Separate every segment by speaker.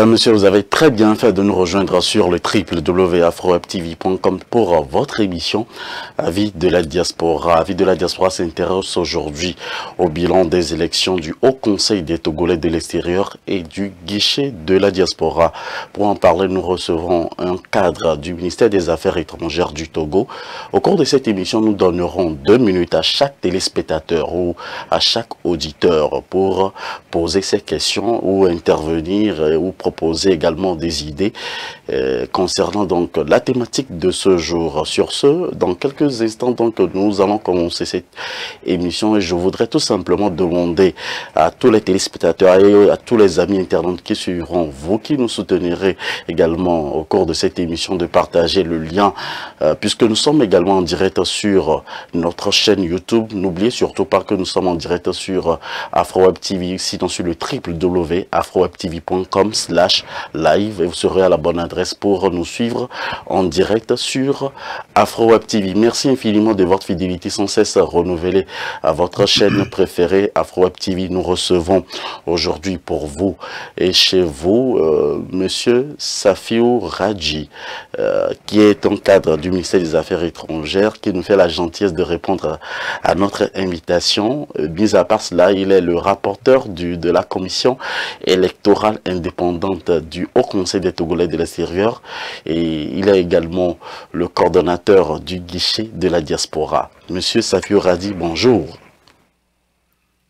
Speaker 1: Mesdames, Messieurs, vous avez très bien fait de nous rejoindre sur le www.afrowebtv.com pour votre émission Avis de la Diaspora. Avis de la Diaspora s'intéresse aujourd'hui au bilan des élections du Haut Conseil des Togolais de l'extérieur et du guichet de la Diaspora. Pour en parler, nous recevrons un cadre du ministère des Affaires étrangères du Togo. Au cours de cette émission, nous donnerons 2 minutes à chaque téléspectateur ou à chaque auditeur pour poser ses questions ou intervenir ou proposer également des idées concernant donc la thématique de ce jour. Sur ce, dans quelques instants donc nous allons commencer cette émission et je voudrais tout simplement demander à tous les téléspectateurs et à tous les amis internautes qui suivront, vous qui nous soutenirez également au cours de cette émission, de partager le lien puisque nous sommes également en direct sur notre chaîne YouTube. N'oubliez surtout pas que nous sommes en direct sur AfroWeb TV, sinon sur le www.afrowebtv.com/live et vous serez à la bonne adresse pour nous suivre en direct sur AfroWeb TV. Merci infiniment de votre fidélité sans cesse renouvelée à votre chaîne préférée AfroWeb TV. Nous recevons aujourd'hui pour vous et chez vous Monsieur Safiou Radji qui est un cadre du ministère des Affaires étrangères qui nous fait la gentillesse de répondre à notre invitation. Mis à part cela, il est le rapporteur de la commission électorale indépendante du Haut Conseil des Togolais de l'extérieur et il est également le coordonnateur du guichet de la diaspora. Monsieur Safiou Radji, bonjour.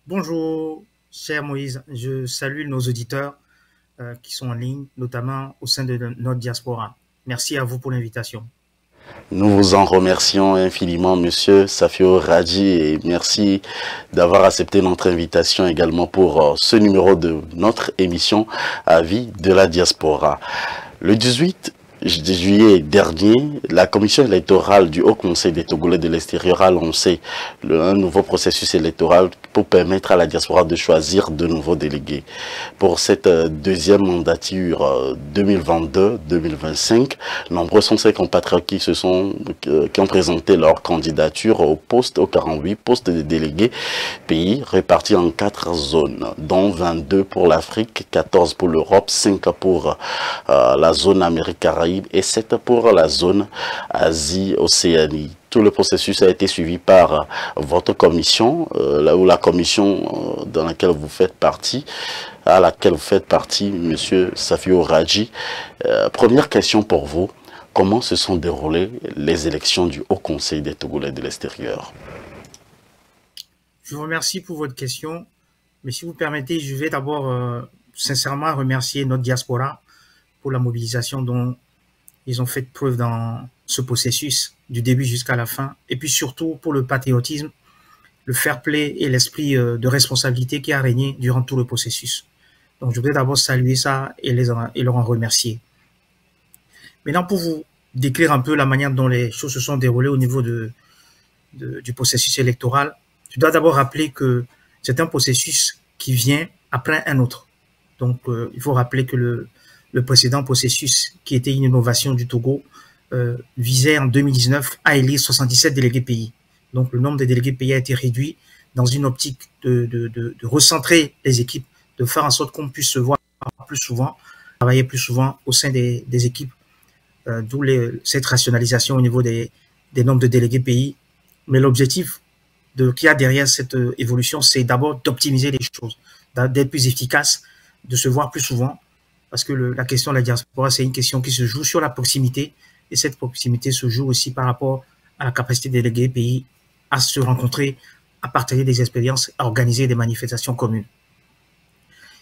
Speaker 2: Bonjour, cher Moïse. Je salue nos auditeurs qui sont en ligne, notamment au sein de notre diaspora. Merci à vous pour l'invitation.
Speaker 1: Nous vous en remercions infiniment, Monsieur Safiou Radji, et merci d'avoir accepté notre invitation également pour ce numéro de notre émission Avis de la Diaspora. Le 18 juillet dernier, la commission électorale du Haut Conseil des Togolais de l'extérieur a lancé un nouveau processus électoral pour permettre à la diaspora de choisir de nouveaux délégués. Pour cette deuxième mandature 2022-2025, nombreux sont ces compatriotes qui ont présenté leur candidature aux 48 postes de délégués pays répartis en 4 zones, dont 22 pour l'Afrique, 14 pour l'Europe, 5 pour la zone Amérique Caraïbe et 7 pour la zone Asie-Océanie. Tout le processus a été suivi par votre commission, là où la commission dans laquelle vous faites partie, à laquelle vous faites partie, Monsieur Safiou Radji. Première question pour vous, comment se sont déroulées les élections du Haut Conseil des Togolais de l'extérieur?
Speaker 2: Je vous remercie pour votre question, mais si vous permettez, je vais d'abord sincèrement remercier notre diaspora pour la mobilisation dont ils ont fait preuve dans ce processus du début jusqu'à la fin, et puis surtout pour le patriotisme, le fair play et l'esprit de responsabilité qui a régné durant tout le processus. Donc je voudrais d'abord saluer ça et leur en remercier. Maintenant, pour vous décrire un peu la manière dont les choses se sont déroulées au niveau du processus électoral, je dois d'abord rappeler que c'est un processus qui vient après un autre. Donc il faut rappeler que le précédent processus, qui était une innovation du Togo, visait en 2019 à élire 77 délégués pays. Donc le nombre de délégués pays a été réduit dans une optique de recentrer les équipes, de faire en sorte qu'on puisse se voir plus souvent, travailler plus souvent au sein des équipes, d'où cette rationalisation au niveau des nombres de délégués pays. Mais l'objectif qu'il y a derrière cette évolution, c'est d'abord d'optimiser les choses, d'être plus efficace, de se voir plus souvent, parce que la question de la diaspora, c'est une question qui se joue sur la proximité, et cette proximité se joue aussi par rapport à la capacité des délégués pays à se rencontrer, à partager des expériences, à organiser des manifestations communes.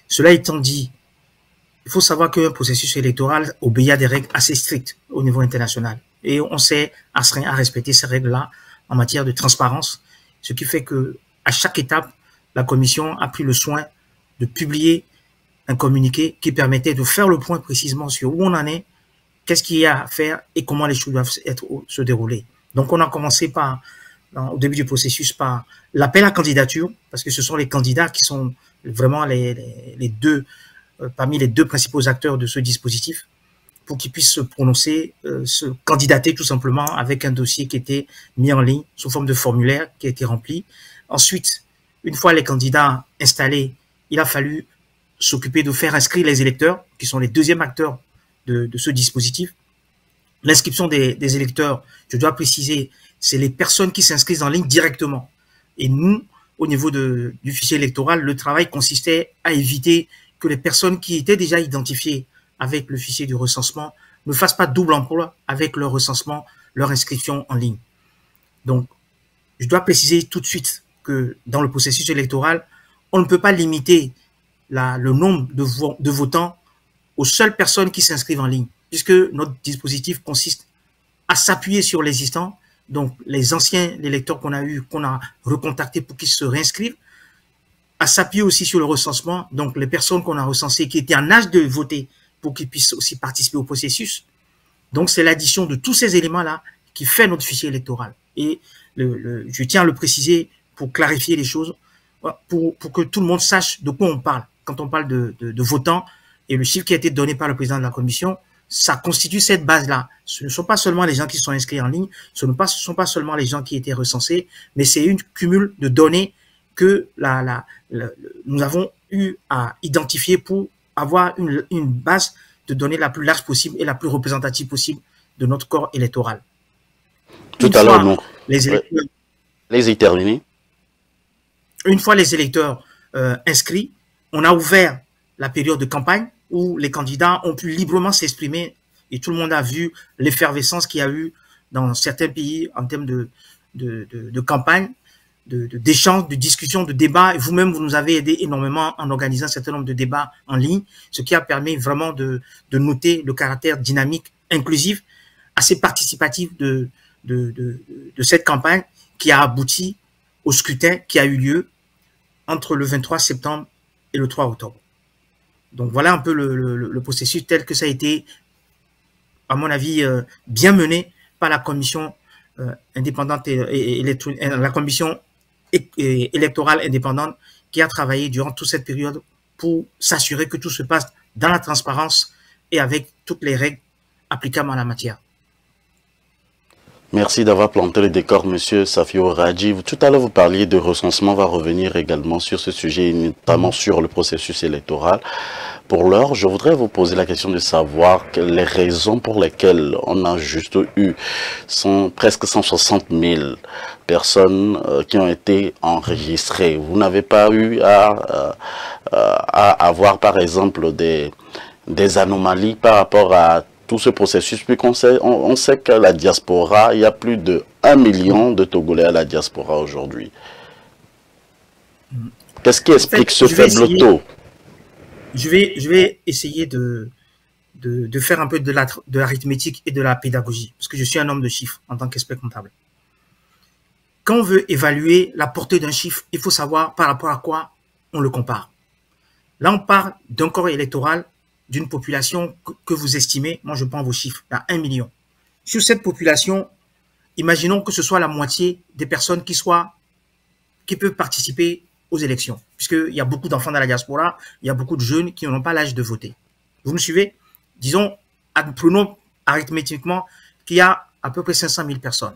Speaker 2: Cela étant dit, il faut savoir qu'un processus électoral obéit à des règles assez strictes au niveau international, et on s'est astreint à respecter ces règles-là en matière de transparence, ce qui fait que à chaque étape, la commission a pris le soin de publier un communiqué qui permettait de faire le point précisément sur où on en est, qu'est-ce qu'il y a à faire et comment les choses doivent se dérouler. Donc, on a commencé au début du processus, par l'appel à candidature, parce que ce sont les candidats qui sont vraiment parmi les deux principaux acteurs de ce dispositif, pour qu'ils puissent se prononcer, se candidater tout simplement avec un dossier qui était mis en ligne sous forme de formulaire qui a été rempli. Ensuite, une fois les candidats installés, il a fallu s'occuper de faire inscrire les électeurs, qui sont les deuxièmes acteurs de ce dispositif. L'inscription des électeurs, je dois préciser, c'est les personnes qui s'inscrivent en ligne directement. Et nous, au niveau du fichier électoral, le travail consistait à éviter que les personnes qui étaient déjà identifiées avec le fichier du recensement ne fassent pas double emploi avec leur recensement, leur inscription en ligne. Donc, je dois préciser tout de suite que dans le processus électoral, on ne peut pas limiter le nombre de votants aux seules personnes qui s'inscrivent en ligne, puisque notre dispositif consiste à s'appuyer sur l'existant, donc les anciens électeurs qu'on a recontactés pour qu'ils se réinscrivent, à s'appuyer aussi sur le recensement, donc les personnes qu'on a recensées qui étaient en âge de voter pour qu'ils puissent aussi participer au processus. Donc c'est l'addition de tous ces éléments-là qui fait notre fichier électoral. Et je tiens à le préciser pour clarifier les choses, pour que tout le monde sache de quoi on parle. Quand on parle de votants, et le chiffre qui a été donné par le président de la commission, ça constitue cette base-là. Ce ne sont pas seulement les gens qui sont inscrits en ligne, ce ne sont pas seulement les gens qui étaient recensés, mais c'est une cumul de données que nous avons eu à identifier pour avoir une base de données la plus large possible et la plus représentative possible de notre corps électoral.
Speaker 1: Tout à l'heure, non. Les terminés.
Speaker 2: Une fois les électeurs inscrits, on a ouvert la période de campagne où les candidats ont pu librement s'exprimer et tout le monde a vu l'effervescence qu'il y a eu dans certains pays en termes de campagne, d'échanges, de discussions, de débats. Et vous-même, vous nous avez aidé énormément en organisant un certain nombre de débats en ligne, ce qui a permis vraiment de noter le caractère dynamique, inclusif, assez participatif de cette campagne qui a abouti au scrutin qui a eu lieu entre le 23 septembre et le 3 octobre. Donc voilà un peu le processus tel que ça a été, à mon avis, bien mené par la commission indépendante et la commission électorale indépendante qui a travaillé durant toute cette période pour s'assurer que tout se passe dans la transparence et avec toutes les règles applicables en la matière.
Speaker 1: Merci d'avoir planté le décor, Monsieur Safio Radji. Tout à l'heure, vous parliez de recensement. On va revenir également sur ce sujet, notamment sur le processus électoral. Pour l'heure, je voudrais vous poser la question de savoir les raisons pour lesquelles on a juste eu presque 160 000 personnes qui ont été enregistrées. Vous n'avez pas eu à avoir, par exemple, des anomalies par rapport à tout ce processus, puis on sait qu'à la diaspora, il y a plus de 1 million de Togolais à la diaspora aujourd'hui. Qu'est-ce qui explique ce faible taux?
Speaker 2: Je vais essayer de faire un peu de l'arithmétique et de la pédagogie, parce que je suis un homme de chiffres en tant qu'expert comptable. Quand on veut évaluer la portée d'un chiffre, il faut savoir par rapport à quoi on le compare. Là, on parle d'un corps électoral d'une population que vous estimez, moi je prends vos chiffres, à 1 million. Sur cette population, imaginons que ce soit la moitié des personnes qui peuvent participer aux élections, puisqu'il y a beaucoup d'enfants dans la diaspora, il y a beaucoup de jeunes qui n'ont pas l'âge de voter. Vous me suivez? Disons, prenons arithmétiquement qu'il y a à peu près 500 000 personnes.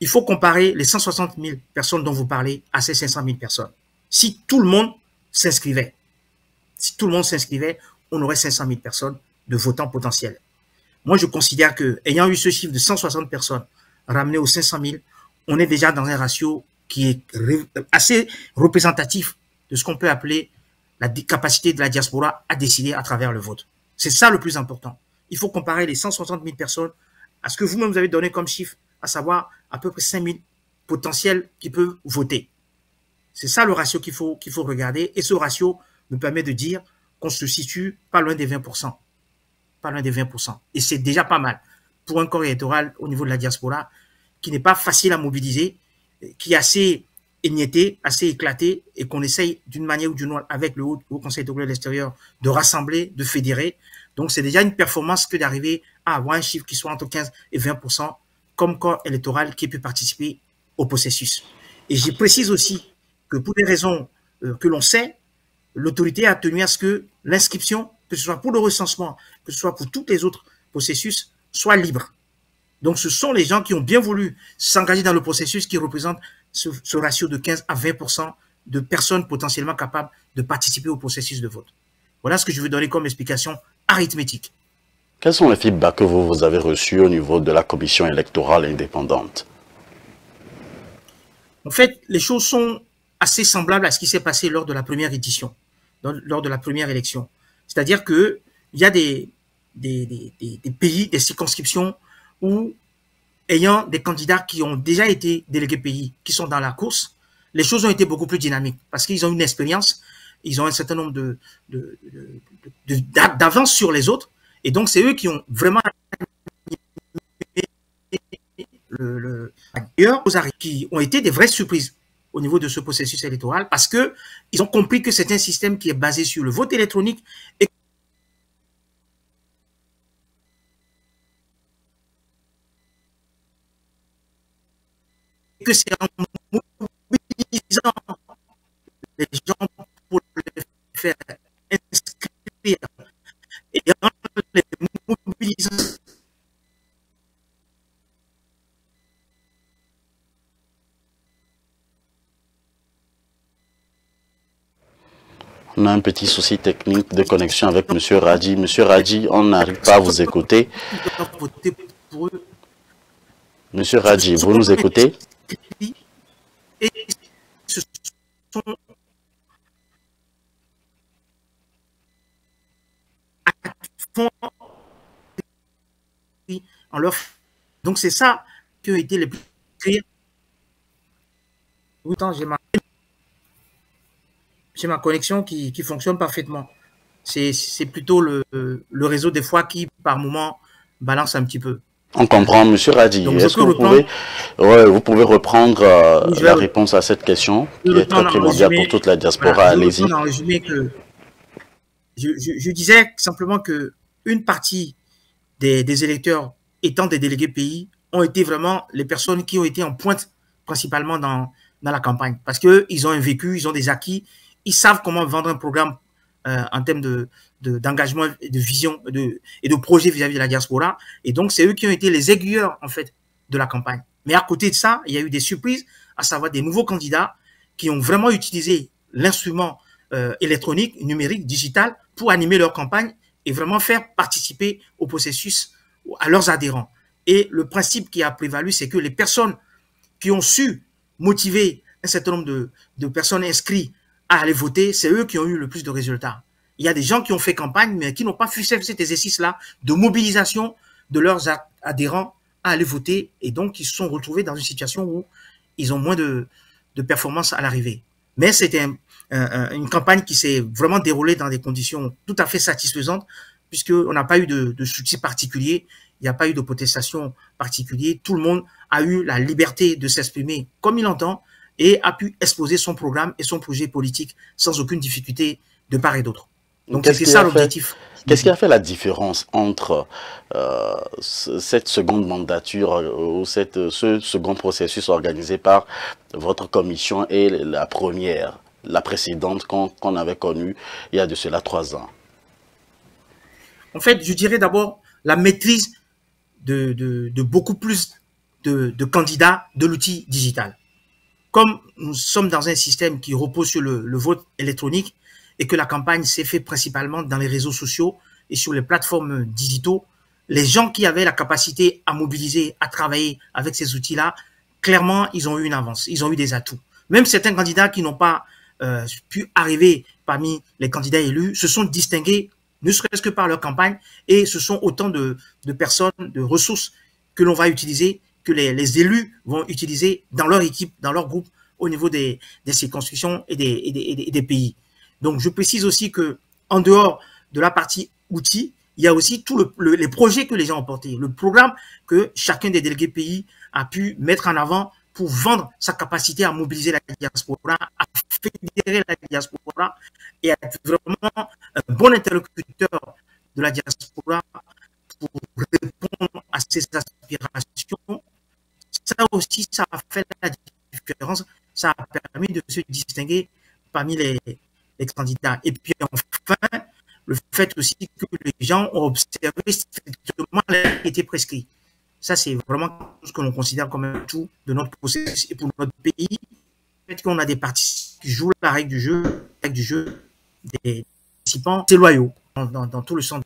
Speaker 2: Il faut comparer les 160 000 personnes dont vous parlez à ces 500 000 personnes. Si tout le monde s'inscrivait, on aurait 500 000 personnes de votants potentiels. Moi, je considère que, ayant eu ce chiffre de 160 personnes ramené aux 500 000, on est déjà dans un ratio qui est assez représentatif de ce qu'on peut appeler la capacité de la diaspora à décider à travers le vote. C'est ça le plus important. Il faut comparer les 160 000 personnes à ce que vous-même vous avez donné comme chiffre, à savoir à peu près 5 000 potentiels qui peuvent voter. C'est ça le ratio qu'il faut regarder, et ce ratio me permet de dire qu'on se situe pas loin des 20%. Pas loin des 20%. Et c'est déjà pas mal pour un corps électoral au niveau de la diaspora qui n'est pas facile à mobiliser, qui est assez émietté, assez éclaté, et qu'on essaye d'une manière ou d'une autre avec le Haut Conseil de l'extérieur de rassembler, de fédérer. Donc c'est déjà une performance que d'arriver à avoir un chiffre qui soit entre 15 et 20% comme corps électoral qui peut participer au processus. Et je précise aussi que pour des raisons que l'on sait, l'autorité a tenu à ce que l'inscription, que ce soit pour le recensement, que ce soit pour tous les autres processus, soit libre. Donc, ce sont les gens qui ont bien voulu s'engager dans le processus qui représentent ce ratio de 15 à 20% de personnes potentiellement capables de participer au processus de vote. Voilà ce que je veux donner comme explication arithmétique.
Speaker 1: Quels sont les feedbacks que vous avez reçus au niveau de la commission électorale indépendante?
Speaker 2: En fait, les choses sont assez semblables à ce qui s'est passé lors de la première édition, lors de la première élection. C'est-à-dire qu'il y a des pays, des circonscriptions où, ayant des candidats qui ont déjà été délégués pays, qui sont dans la course, les choses ont été beaucoup plus dynamiques parce qu'ils ont une expérience, ils ont un certain nombre d'avance sur les autres, et donc c'est eux qui ont vraiment qui ont été des vraies surprises au niveau de ce processus électoral parce que ils ont compris que c'est un système qui est basé sur le vote électronique et que c'est en mobilisant les gens pour les faire inscrire et en les mobilisant
Speaker 1: On a un petit souci technique de connexion avec M. Radji. M. Radji, on n'arrive pas à vous écouter. M. Radji, vous nous écoutez?
Speaker 2: Et ce sont en leur... Donc c'est ça qui a été les plus... Oui, j'ai ma connexion qui fonctionne parfaitement. C'est plutôt le réseau des fois qui, par moment, balance un petit peu.
Speaker 1: On comprend, M. Radji. Est-ce que vous pouvez reprendre la réponse à cette question qui est très primordiale pour toute la diaspora?
Speaker 2: Voilà,
Speaker 1: allez-y.
Speaker 2: Je disais simplement que une partie des électeurs étant des délégués pays ont été vraiment les personnes qui ont été en pointe principalement dans la campagne parce qu'ils ont un vécu, ils ont des acquis, ils savent comment vendre un programme en termes d'engagement, de vision et de projet vis-à-vis de la diaspora. Et donc, c'est eux qui ont été les aiguilleurs, en fait, de la campagne. Mais à côté de ça, il y a eu des surprises, à savoir des nouveaux candidats qui ont vraiment utilisé l'instrument électronique, numérique, digital pour animer leur campagne et vraiment faire participer au processus à leurs adhérents. Et le principe qui a prévalu, c'est que les personnes qui ont su motiver un certain nombre de personnes inscrites à aller voter, c'est eux qui ont eu le plus de résultats. Il y a des gens qui ont fait campagne, mais qui n'ont pas fait cet exercice-là de mobilisation de leurs adhérents à aller voter, et donc ils se sont retrouvés dans une situation où ils ont moins de performance à l'arrivée. Mais c'était une campagne qui s'est vraiment déroulée dans des conditions tout à fait satisfaisantes, puisqu'on n'a pas eu de soucis particuliers, il n'y a pas eu de protestation particulière, tout le monde a eu la liberté de s'exprimer comme il entend et a pu exposer son programme et son projet politique sans aucune difficulté de part et d'autre. Donc c'est ça l'objectif.
Speaker 1: Qu'est-ce qui a fait la différence entre cette seconde mandature ou ce second processus organisé par votre commission et la première, la précédente qu'on avait connue il y a de cela 3 ans?
Speaker 2: En fait, je dirais d'abord la maîtrise de beaucoup plus de candidats de l'outil digital. Comme nous sommes dans un système qui repose sur le vote électronique et que la campagne s'est faite principalement dans les réseaux sociaux et sur les plateformes digitaux, les gens qui avaient la capacité à mobiliser, à travailler avec ces outils-là, clairement, ils ont eu une avance, ils ont eu des atouts. Même certains candidats qui n'ont pas pu arriver parmi les candidats élus se sont distingués, ne serait-ce que par leur campagne, et ce sont autant de personnes, de ressources que l'on va utiliser, que les élus vont utiliser dans leur équipe, dans leur groupe, au niveau des circonscriptions et des pays. Donc, je précise aussi que en dehors de la partie outils, il y a aussi tous les projets que les gens ont portés, le programme que chacun des délégués pays a pu mettre en avant pour vendre sa capacité à mobiliser la diaspora, à fédérer la diaspora et à être vraiment un bon interlocuteur de la diaspora pour répondre à ses aspirations. Ça aussi, ça a fait la différence, ça a permis de se distinguer parmi les candidats. Et puis enfin, le fait aussi que les gens ont observé strictement ce qui était prescrit. Ça, c'est vraiment ce que l'on considère comme un tout de notre processus et pour notre pays. Le fait qu'on a des participants qui jouent la règle du jeu des participants loyaux dans tout le centre.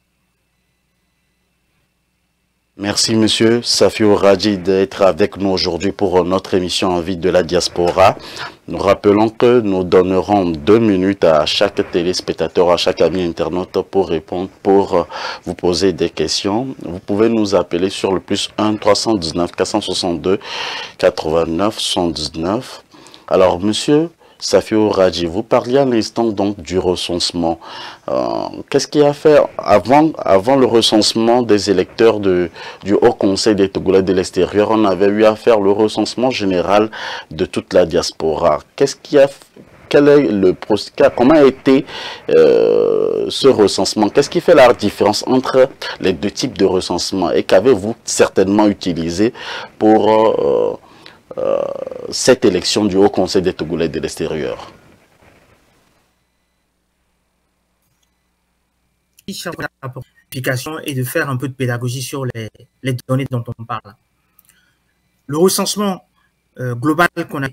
Speaker 1: Merci Monsieur Safio Radji d'être avec nous aujourd'hui pour notre émission en vie de la diaspora. Nous rappelons que nous donnerons 2 minutes à chaque téléspectateur, à chaque ami internaute pour répondre, pour vous poser des questions. Vous pouvez nous appeler sur le +1 319 462 89 119. Alors Monsieur Safio Radji, vous parliez à l'instant donc du recensement. Qu'est-ce qui a fait avant le recensement des électeurs du Haut Conseil des Togolais de l'extérieur? On avait eu à faire le recensement général de toute la diaspora. Comment a été ce recensement? Qu'est-ce qui fait la différence entre les deux types de recensement et qu'avez-vous certainement utilisé pour cette élection du Haut Conseil des Togolais de l'extérieur?
Speaker 2: L'application et de faire un peu de pédagogie sur les données dont on parle. Le recensement global qu'on a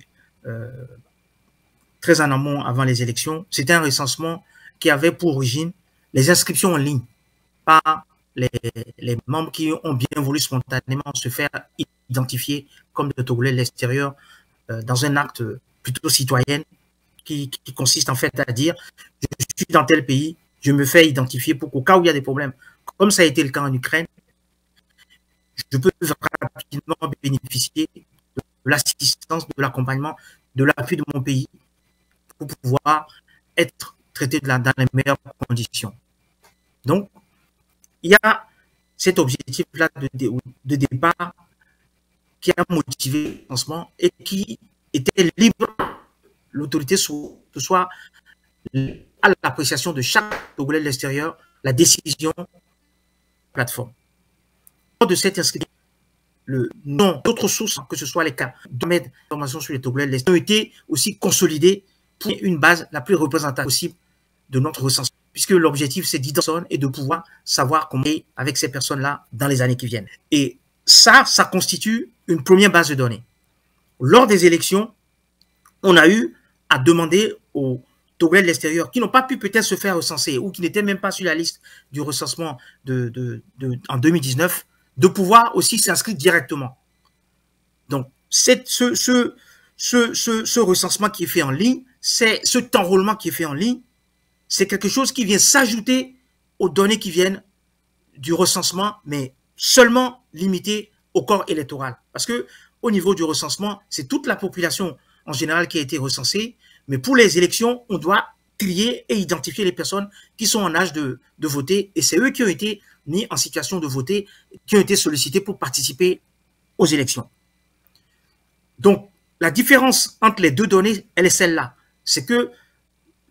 Speaker 2: très en amont avant les élections, c'était un recensement qui avait pour origine les inscriptions en ligne par les membres qui ont bien voulu spontanément se faire identifier comme de Togolais de l'extérieur dans un acte plutôt citoyen qui consiste en fait à dire je suis dans tel pays, je me fais identifier pour qu'au cas où il y a des problèmes, comme ça a été le cas en Ukraine, je peux rapidement bénéficier de l'assistance, de l'accompagnement, de l'appui de mon pays pour pouvoir être traité dans les meilleures conditions. Donc, il y a cet objectif-là de départ qui a motivé le lancement et qui était libre, l'autorité soit à l'appréciation de chaque Togolais de l'extérieur, la décision de la plateforme. Lors de cette inscription, le nom d'autres sources, que ce soit les cas d'informations sur les Togolais de l'extérieur, ont été aussi consolidés pour une base la plus représentative possible de notre recensement. Puisque l'objectif, c'est d'identifier et de pouvoir savoir comment on est avec ces personnes-là dans les années qui viennent. Et ça constitue une première base de données. Lors des élections, on a eu à demander aux Togolais de l'extérieur qui n'ont pas pu peut-être se faire recenser ou qui n'étaient même pas sur la liste du recensement en 2019, de pouvoir aussi s'inscrire directement. Donc, ce recensement qui est fait en ligne, c'est cet enrôlement qui est fait en ligne, c'est quelque chose qui vient s'ajouter aux données qui viennent du recensement, mais seulement limité au corps électoral. Parce que au niveau du recensement, c'est toute la population en général qui a été recensée, mais pour les élections, on doit trier et identifier les personnes qui sont en âge de voter, et c'est eux qui ont été mis en situation de voter, qui ont été sollicités pour participer aux élections. Donc, la différence entre les deux données, elle est celle-là. C'est que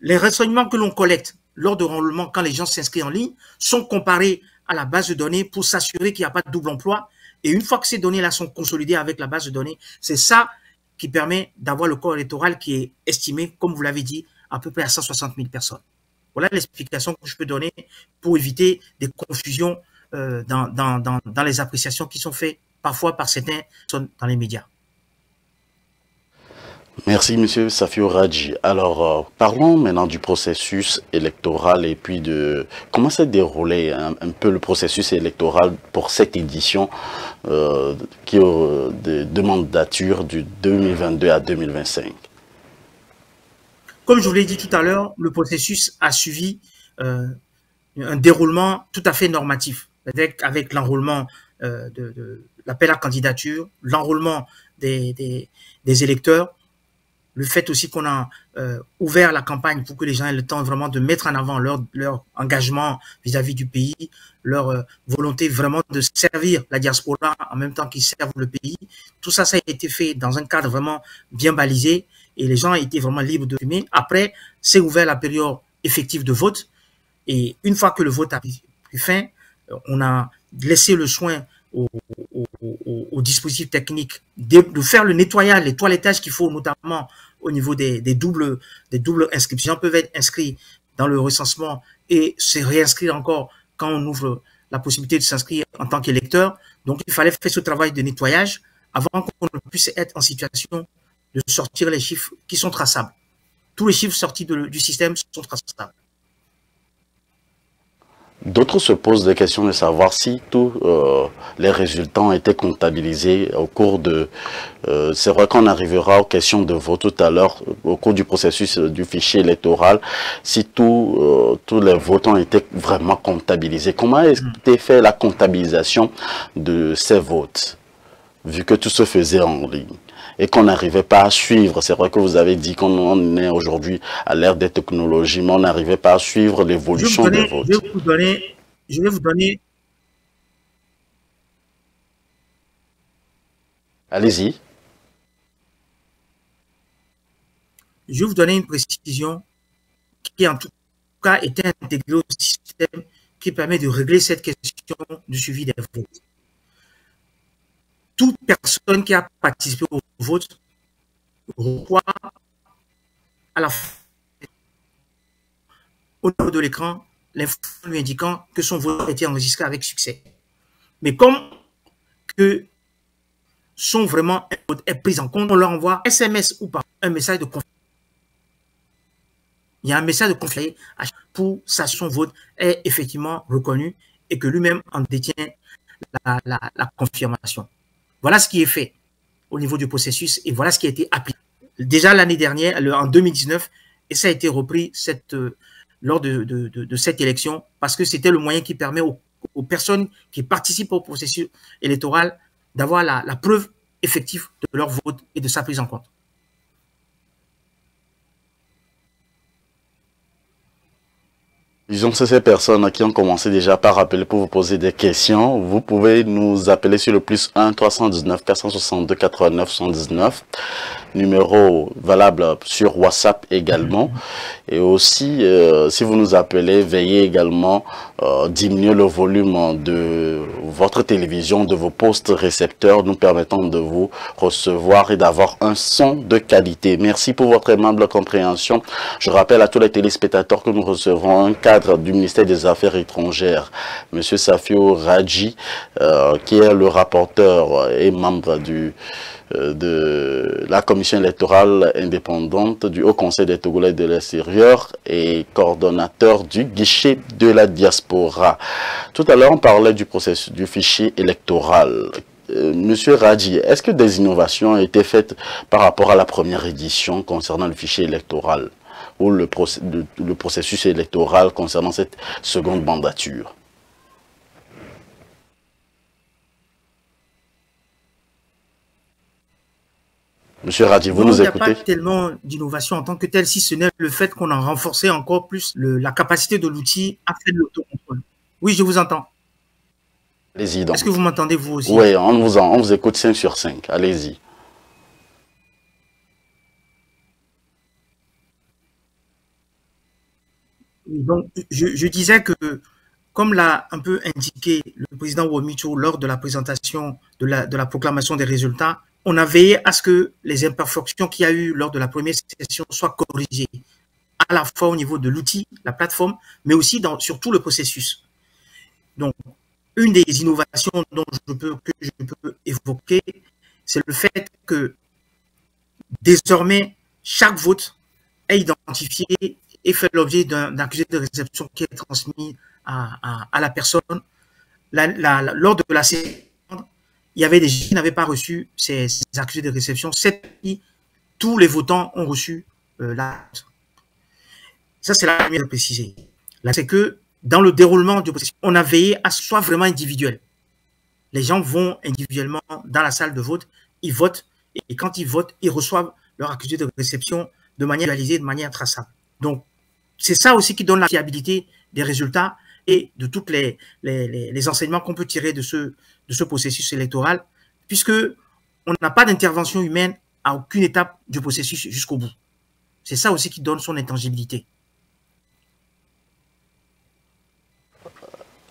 Speaker 2: les renseignements que l'on collecte lors de l'enrôlement, quand les gens s'inscrivent en ligne, sont comparés à la base de données pour s'assurer qu'il n'y a pas de double emploi. Et une fois que ces données-là sont consolidées avec la base de données, c'est ça qui permet d'avoir le corps électoral qui est estimé, comme vous l'avez dit, à peu près à 160 000 personnes. Voilà l'explication que je peux donner pour éviter des confusions dans les appréciations qui sont faites parfois par certaines personnes dans les médias.
Speaker 1: Merci Monsieur Safio Radji. Alors, parlons maintenant du processus électoral et puis de comment s'est déroulé un peu le processus électoral pour cette édition de mandature du 2022 à 2025.
Speaker 2: Comme je vous l'ai dit tout à l'heure, le processus a suivi un déroulement tout à fait normatif, avec l'enrôlement de l'appel à candidature, l'enrôlement des électeurs, le fait aussi qu'on a ouvert la campagne pour que les gens aient le temps vraiment de mettre en avant leur engagement vis-à-vis du pays, leur volonté vraiment de servir la diaspora en même temps qu'ils servent le pays. Tout ça, ça a été fait dans un cadre vraiment bien balisé et les gens étaient vraiment libres de fumer. Après, c'est ouvert la période effective de vote et une fois que le vote a pris fin, on a laissé le soin au dispositif technique de faire le nettoyage, les toilettages qu'il faut, notamment au niveau des doubles inscriptions. Les gens peuvent être inscrits dans le recensement et se réinscrire encore quand on ouvre la possibilité de s'inscrire en tant qu'électeur. Donc, il fallait faire ce travail de nettoyage avant qu'on puisse être en situation de sortir les chiffres qui sont traçables. tous les chiffres sortis du système sont traçables.
Speaker 1: D'autres se posent des questions de savoir si tous les résultats ont été comptabilisés au cours de... c'est vrai qu'on arrivera aux questions de vote tout à l'heure, au cours du processus du fichier électoral, si tous les votes ont été vraiment comptabilisés. Comment a été fait la comptabilisation de ces votes, vu que tout se faisait en ligne et qu'on n'arrivait pas à suivre? C'est vrai que vous avez dit qu'on est aujourd'hui à l'ère des technologies, mais on n'arrivait pas à suivre l'évolution des votes.
Speaker 2: Je vais vous donner...
Speaker 1: Allez-y.
Speaker 2: Je vais vous donner une précision qui en tout cas était intégrée au système qui permet de régler cette question du suivi des votes. Toute personne qui a participé au vote reçoit à la fin au niveau de l'écran l'information lui indiquant que son vote a été enregistré avec succès. Mais comme que son vraiment vote est pris en compte, on leur envoie SMS ou pas un message de confirmation. Il y a un message de confirmation pour s'assurer que son vote est effectivement reconnu et que lui-même en détient la confirmation. Voilà ce qui est fait au niveau du processus et voilà ce qui a été appliqué. Déjà l'année dernière, en 2019, et ça a été repris lors de cette élection parce que c'était le moyen qui permet aux personnes qui participent au processus électoral d'avoir la preuve effective de leur vote et de sa prise en compte.
Speaker 1: Disons que c'est ces personnes qui ont commencé déjà par appeler pour vous poser des questions. Vous pouvez nous appeler sur le +1 319 462 89 79. Numéro valable sur WhatsApp également. Et aussi, si vous nous appelez, veillez également diminuer le volume de votre télévision, de vos postes récepteurs, nous permettant de vous recevoir et d'avoir un son de qualité. Merci pour votre aimable compréhension. Je rappelle à tous les téléspectateurs que nous recevrons un cadre du ministère des Affaires étrangères, M. Safio Radji, qui est le rapporteur et membre de la commission électorale indépendante du Haut Conseil des Togolais de l'extérieur et coordonnateur du guichet de la diaspora. Tout à l'heure, on parlait du processus du fichier électoral. Monsieur Radji, est-ce que des innovations ont été faites par rapport à la première édition concernant le fichier électoral ou le processus électoral concernant cette seconde mandature? Monsieur Radji, vous nous écoutez?
Speaker 2: Il n'y a pas tellement d'innovation en tant que telle, si ce n'est le fait qu'on a renforcé encore plus la capacité de l'outil à faire de l'autocontrôle. Oui, je vous entends.
Speaker 1: Allez-y donc.
Speaker 2: Est-ce que vous m'entendez vous aussi?
Speaker 1: Oui, on vous écoute 5 sur 5. Allez-y.
Speaker 2: Donc, je disais que, comme l'a un peu indiqué le président Womicho lors de la présentation de la proclamation des résultats, on a veillé à ce que les imperfections qu'il y a eu lors de la première session soient corrigées, à la fois au niveau de l'outil, la plateforme, mais aussi sur tout le processus. Donc, une des innovations que je peux évoquer, c'est le fait que désormais, chaque vote est identifié et fait l'objet d'un accusé de réception qui est transmis à la personne. Lors de la session, il y avait des gens qui n'avaient pas reçu ces accusés de réception. Tous les votants ont reçu l'acte. Ça, c'est la première à préciser. Là, c'est que dans le déroulement du processus, on a veillé à ce que ce soit vraiment individuel. Les gens vont individuellement dans la salle de vote, ils votent, et quand ils votent, ils reçoivent leur accusé de réception de manière réalisée, de manière traçable. Donc, c'est ça aussi qui donne la fiabilité des résultats et de tous les enseignements qu'on peut tirer de ce processus électoral, puisque on n'a pas d'intervention humaine à aucune étape du processus jusqu'au bout. C'est ça aussi qui donne son intangibilité.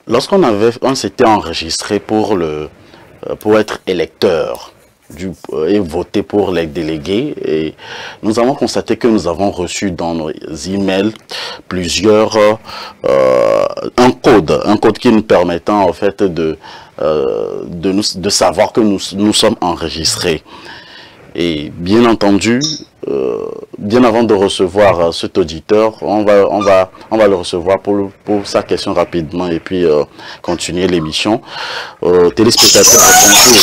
Speaker 1: Lorsqu'on s'était enregistré pour être électeur et voter pour les délégués, et nous avons constaté que nous avons reçu dans nos emails un code qui nous permettant en fait de savoir que nous sommes enregistrés. Et bien entendu, bien avant de recevoir cet auditeur, on va le recevoir pour sa question rapidement et puis continuer l'émission. Téléspectateurs, bonjour.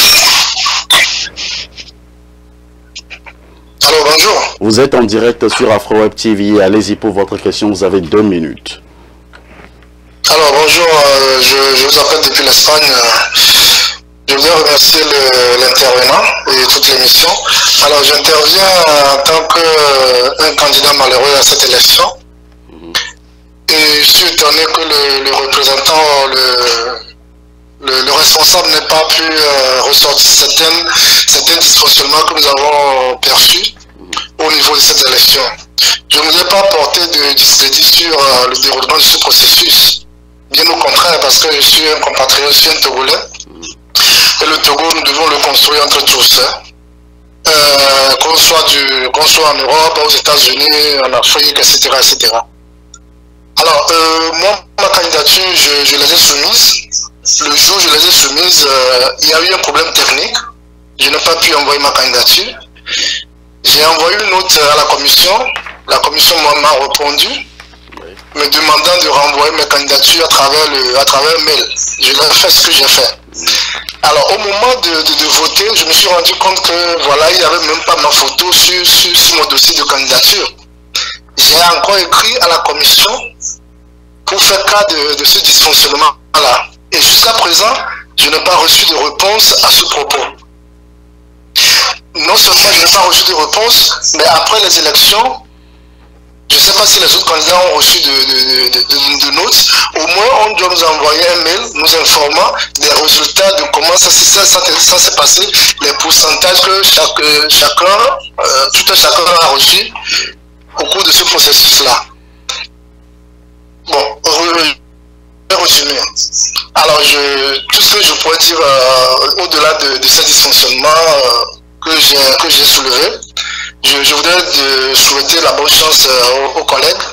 Speaker 3: Allô, bonjour.
Speaker 1: Vous êtes en direct sur AfroWeb TV. Allez-y pour votre question. Vous avez 2 minutes.
Speaker 3: Alors, bonjour. Je vous appelle depuis l'Espagne. Je voudrais remercier l'intervenant et toute l'émission. Alors, j'interviens en tant qu'un candidat malheureux à cette élection. Et je suis étonné que le représentant, le responsable n'ait pas pu ressortir certains dysfonctionnements que nous avons perçus au niveau de cette élection. Je ne voudrais pas porter de discrédit sur le déroulement de ce processus. Bien au contraire, parce que je suis un compatriote, je suis un Togolais. Et le Togo, nous devons le construire entre tous. Qu'on soit en Europe, aux États-Unis, en Afrique, etc., etc. Alors, moi, ma candidature, je les ai soumises. Le jour où je les ai soumises, il y a eu un problème technique. Je n'ai pas pu envoyer ma candidature. J'ai envoyé une note à la commission. La commission m'a répondu, me demandant de renvoyer mes candidatures à travers un mail. Je l'ai fait ce que j'ai fait. Alors, au moment de voter, je me suis rendu compte que, voilà, il n'y avait même pas ma photo sur mon dossier de candidature. J'ai encore écrit à la commission pour faire cas de ce dysfonctionnement-là. Et jusqu'à présent, je n'ai pas reçu de réponse à ce propos. Non seulement je n'ai pas reçu de réponse, mais après les élections, je ne sais pas si les autres candidats ont reçu de notes. Au moins, on doit nous envoyer un mail nous informant des résultats de comment ça s'est passé, les pourcentages que chacun a reçu au cours de ce processus-là. Bon, résumé. Alors, tout ce que je pourrais dire au-delà de ces dysfonctionnements que j'ai soulevés, je voudrais souhaiter la bonne chance aux collègues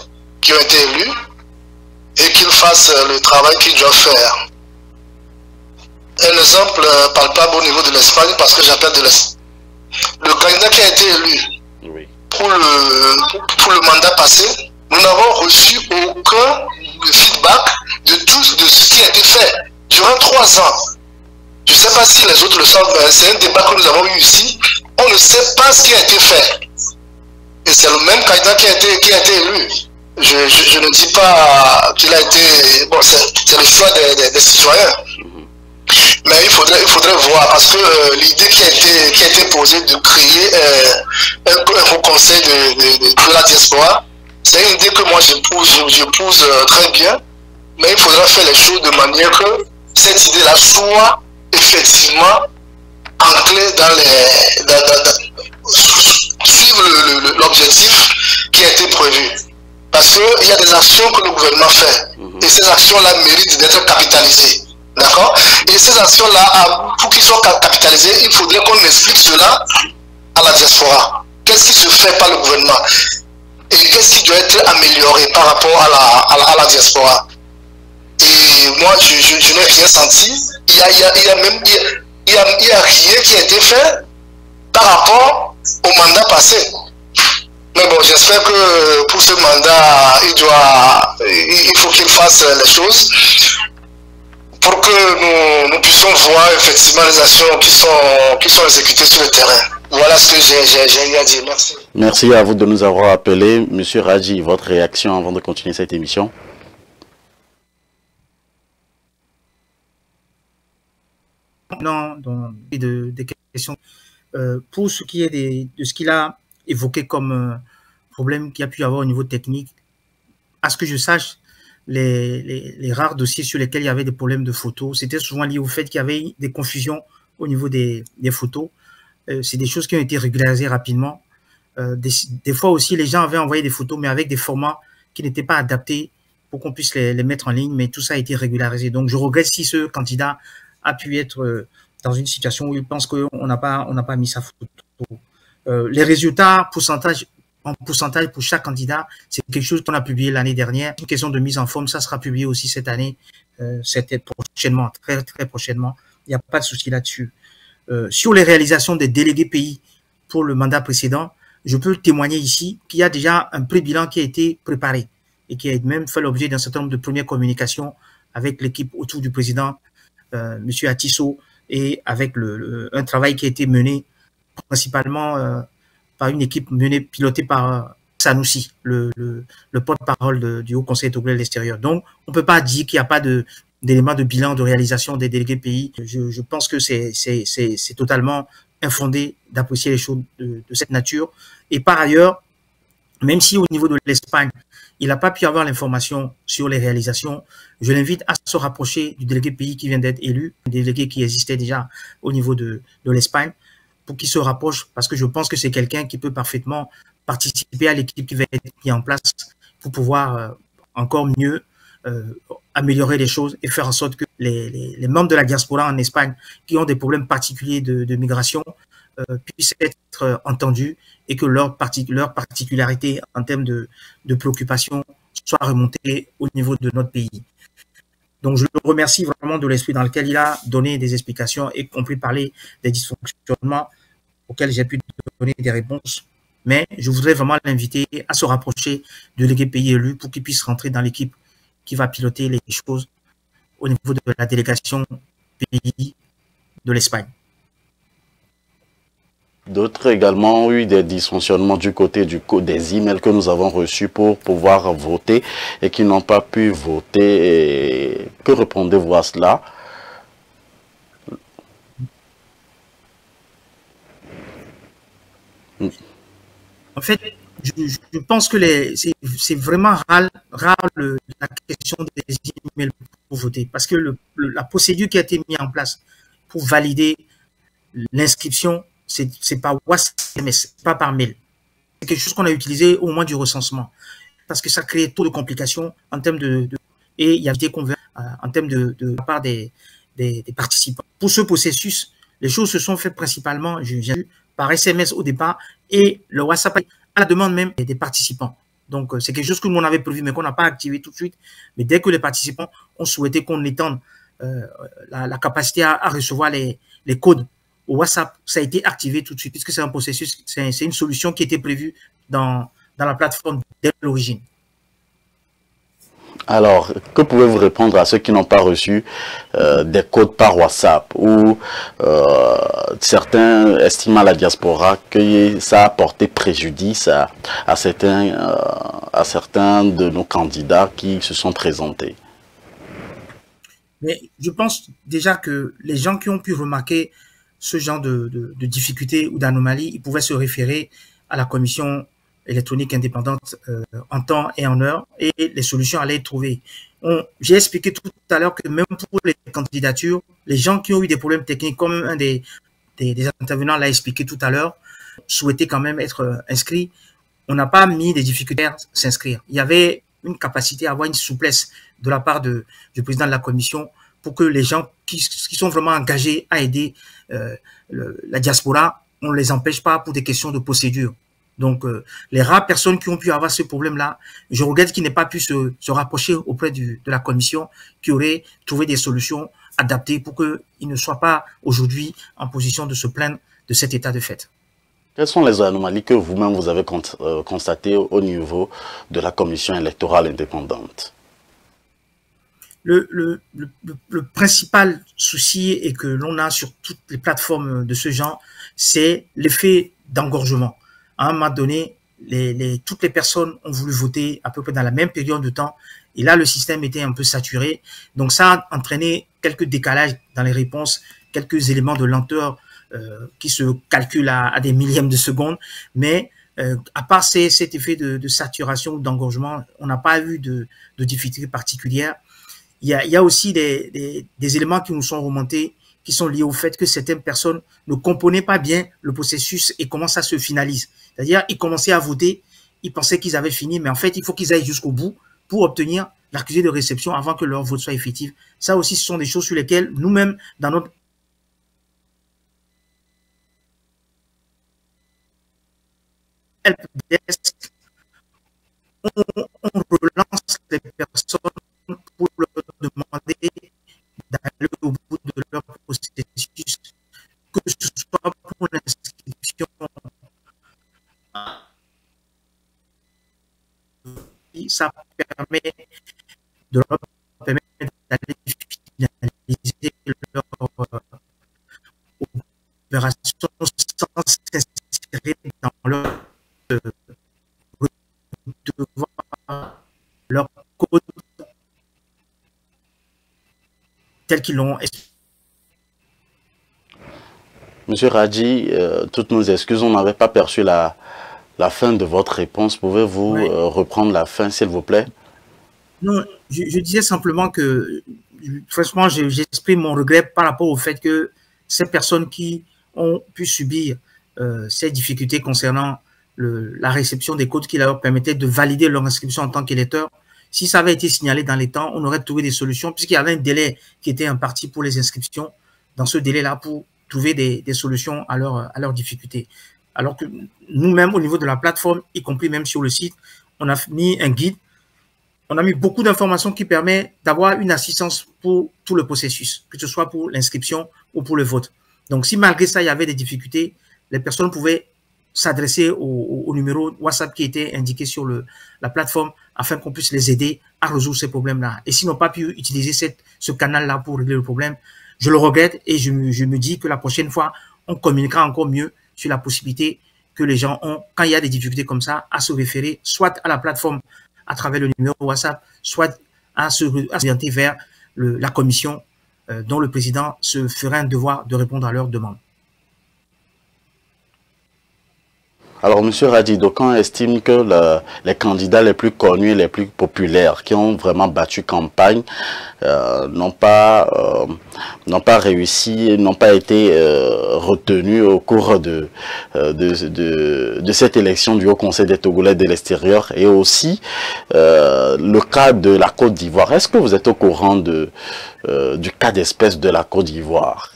Speaker 3: qui ont été élus et qu'ils fassent le travail qu'ils doivent faire. Un exemple palpable au niveau de l'Espagne, parce que j'appelle de l'Espagne. Le candidat qui a été élu pour le mandat passé, nous n'avons reçu aucun feedback de ce qui a été fait durant 3 ans. Je ne sais pas si les autres le savent, mais c'est un débat que nous avons eu ici. On ne sait pas ce qui a été fait. Et c'est le même candidat qui a été élu. Je ne dis pas qu'il a été... Bon, c'est le choix des citoyens. Mais il faudrait voir, parce que l'idée qui a été posée de créer un conseil de la diaspora, c'est une idée que moi j'épouse très bien, mais il faudra faire les choses de manière que cette idée-là soit effectivement ancrée suivre l'objectif qui a été prévu. Parce qu'il y a des actions que le gouvernement fait, et ces actions-là méritent d'être capitalisées. D'accord? Et ces actions-là, pour qu'ils soient capitalisées, il faudrait qu'on explique cela à la diaspora. Qu'est-ce qui se fait par le gouvernement? Et qu'est-ce qui doit être amélioré par rapport à la diaspora? Et moi, je n'ai rien senti. Il y a rien qui a été fait par rapport au mandat passé. Mais bon, j'espère que pour ce mandat, il faut qu'il fasse les choses pour que nous puissions voir effectivement les actions qui sont exécutées sur le terrain. Voilà ce que j'ai à dire. Merci.
Speaker 1: Merci à vous de nous avoir appelé. Monsieur Radji, votre réaction avant de continuer cette émission?
Speaker 2: Non, des questions. Pour ce qui est de ce qu'il a évoqué comme problème qu'il y a pu y avoir au niveau technique, à ce que je sache, les rares dossiers sur lesquels il y avait des problèmes de photos, c'était souvent lié au fait qu'il y avait des confusions au niveau des photos. C'est des choses qui ont été régularisées rapidement. Des fois aussi, les gens avaient envoyé des photos, mais avec des formats qui n'étaient pas adaptés pour qu'on puisse les mettre en ligne, mais tout ça a été régularisé. Donc, je regrette si ce candidat a pu être dans une situation où il pense qu'on n'a pas mis sa photo. Les résultats, en pourcentage pour chaque candidat, c'est quelque chose qu'on a publié l'année dernière. Une question de mise en forme, ça sera publié aussi cette année, prochainement, très, très prochainement. Il n'y a pas de souci là-dessus. Sur les réalisations des délégués pays pour le mandat précédent, je peux témoigner ici qu'il y a déjà un pré-bilan qui a été préparé et qui a même fait l'objet d'un certain nombre de premières communications avec l'équipe autour du président, M. Atisso, et avec un travail qui a été mené principalement par une équipe pilotée par Sanoussi, le porte-parole du Haut Conseil togolais de l'extérieur. Donc, on ne peut pas dire qu'il n'y a pas d'éléments de bilan de réalisation des délégués pays. Je pense que c'est totalement infondé d'apprécier les choses de cette nature. Et par ailleurs, même si au niveau de l'Espagne, il n'a pas pu avoir l'information sur les réalisations, je l'invite à se rapprocher du délégué pays qui vient d'être élu, un délégué qui existait déjà au niveau de l'Espagne, pour qu'il se rapproche, parce que je pense que c'est quelqu'un qui peut parfaitement participer à l'équipe qui va être mise en place pour pouvoir encore mieux améliorer les choses et faire en sorte que les membres de la diaspora en Espagne qui ont des problèmes particuliers de migration puissent être entendus et que leur particularité en termes de préoccupation soit remontée au niveau de notre pays. Donc, je le remercie vraiment de l'esprit dans lequel il a donné des explications et compris parler des dysfonctionnements auxquels j'ai pu donner des réponses. Mais je voudrais vraiment l'inviter à se rapprocher du délégué pays élu pour qu'il puisse rentrer dans l'équipe qui va piloter les choses au niveau de la délégation pays de l'Espagne.
Speaker 1: D'autres également ont eu des dysfonctionnements du côté des emails que nous avons reçus pour pouvoir voter et qui n'ont pas pu voter. Et que répondez-vous à cela?
Speaker 2: En fait, je pense que c'est vraiment rare la question des emails pour voter, parce que la procédure qui a été mise en place pour valider l'inscription, c'est par WhatsApp, mais pas par mail. C'est quelque chose qu'on a utilisé au moment du recensement, parce que ça crée trop de complications en termes et il y a des conversations en termes de la part des participants. Pour ce processus, les choses se sont faites principalement, j'ai vu, par SMS au départ et le WhatsApp à la demande même des participants. Donc, c'est quelque chose que nous on avait prévu, mais qu'on n'a pas activé tout de suite. Mais dès que les participants ont souhaité qu'on étende la capacité à recevoir les codes au WhatsApp, ça a été activé tout de suite, puisque c'est un processus, c'est une solution qui était prévue dans la plateforme dès l'origine.
Speaker 1: Alors, que pouvez-vous répondre à ceux qui n'ont pas reçu des codes par WhatsApp ou certains estiment à la diaspora que ça a porté préjudice à certains de nos candidats qui se sont présentés?
Speaker 2: Mais je pense déjà que les gens qui ont pu remarquer ce genre de difficultés ou d'anomalies, ils pouvaient se référer à la commission électronique indépendante en temps et en heure, et les solutions allaient être trouvées. J'ai expliqué tout à l'heure que même pour les candidatures, les gens qui ont eu des problèmes techniques, comme un des intervenants l'a expliqué tout à l'heure, souhaitaient quand même être inscrits. On n'a pas mis des difficultés à s'inscrire. Il y avait une capacité à avoir une souplesse de la part du président de la commission pour que les gens qui sont vraiment engagés à aider la diaspora, on ne les empêche pas pour des questions de procédure. Donc, les rares personnes qui ont pu avoir ce problème-là, je regrette qu'ils n'aient pas pu se rapprocher auprès de la commission qui aurait trouvé des solutions adaptées pour qu'ils ne soient pas aujourd'hui en position de se plaindre de cet état de fait.
Speaker 1: Quelles sont les anomalies que vous-même vous avez constatées au niveau de la commission électorale indépendante?
Speaker 2: Le principal souci et que l'on a sur toutes les plateformes de ce genre, c'est l'effet d'engorgement. À un moment donné, toutes les personnes ont voulu voter à peu près dans la même période de temps. Et là, le système était un peu saturé. Donc, ça a entraîné quelques décalages dans les réponses, quelques éléments de lenteur qui se calculent à des millièmes de seconde. Mais à part cet effet de saturation ou d'engorgement, on n'a pas eu de difficultés particulières. Il y a aussi des éléments qui nous sont remontés, qui sont liés au fait que certaines personnes ne comprenaient pas bien le processus et comment ça se finalise. C'est-à-dire, ils commençaient à voter, ils pensaient qu'ils avaient fini, mais en fait, il faut qu'ils aillent jusqu'au bout pour obtenir l'accusé de réception avant que leur vote soit effectif. Ça aussi, ce sont des choses sur lesquelles nous-mêmes, dans notre helpdesk, on relance les personnes pour leur demander d'aller au bout de leur processus, que ce soit pour l'inscription ça permet de leur permettre d'aller finaliser leur opération sans s'insérer dans leur code tel qu'ils l'ont expliqué.
Speaker 1: Monsieur Radji, toutes nos excuses, on n'avait pas perçu la fin de votre réponse. Pouvez-vous reprendre la fin, s'il vous plaît? Non,
Speaker 2: je disais simplement que, franchement, j'exprime mon regret par rapport au fait que ces personnes qui ont pu subir ces difficultés concernant la réception des codes qui leur permettaient de valider leur inscription en tant qu'électeur, si ça avait été signalé dans les temps, on aurait trouvé des solutions, puisqu'il y avait un délai qui était imparti pour les inscriptions, dans ce délai-là, pour trouver des solutions à leurs difficultés. Alors que nous-mêmes, au niveau de la plateforme, y compris même sur le site, on a mis un guide, on a mis beaucoup d'informations qui permettent d'avoir une assistance pour tout le processus, que ce soit pour l'inscription ou pour le vote. Donc, si malgré ça, il y avait des difficultés, les personnes pouvaient s'adresser au numéro WhatsApp qui était indiqué sur la plateforme afin qu'on puisse les aider à résoudre ces problèmes-là. Et s'ils n'ont pas pu utiliser ce canal-là pour régler le problème, je le regrette et je me dis que la prochaine fois, on communiquera encore mieux sur la possibilité que les gens ont, quand il y a des difficultés comme ça, à se référer soit à la plateforme à travers le numéro WhatsApp, soit à s'orienter vers la commission dont le président se ferait un devoir de répondre à leurs demandes.
Speaker 1: Alors, M. Radji, d'aucuns estiment que les candidats les plus connus et les plus populaires qui ont vraiment battu campagne n'ont pas réussi, n'ont pas été retenus au cours de cette élection du Haut Conseil des Togolais de l'extérieur, et aussi le cas de la Côte d'Ivoire. Est-ce que vous êtes au courant du cas d'espèce de la Côte d'Ivoire?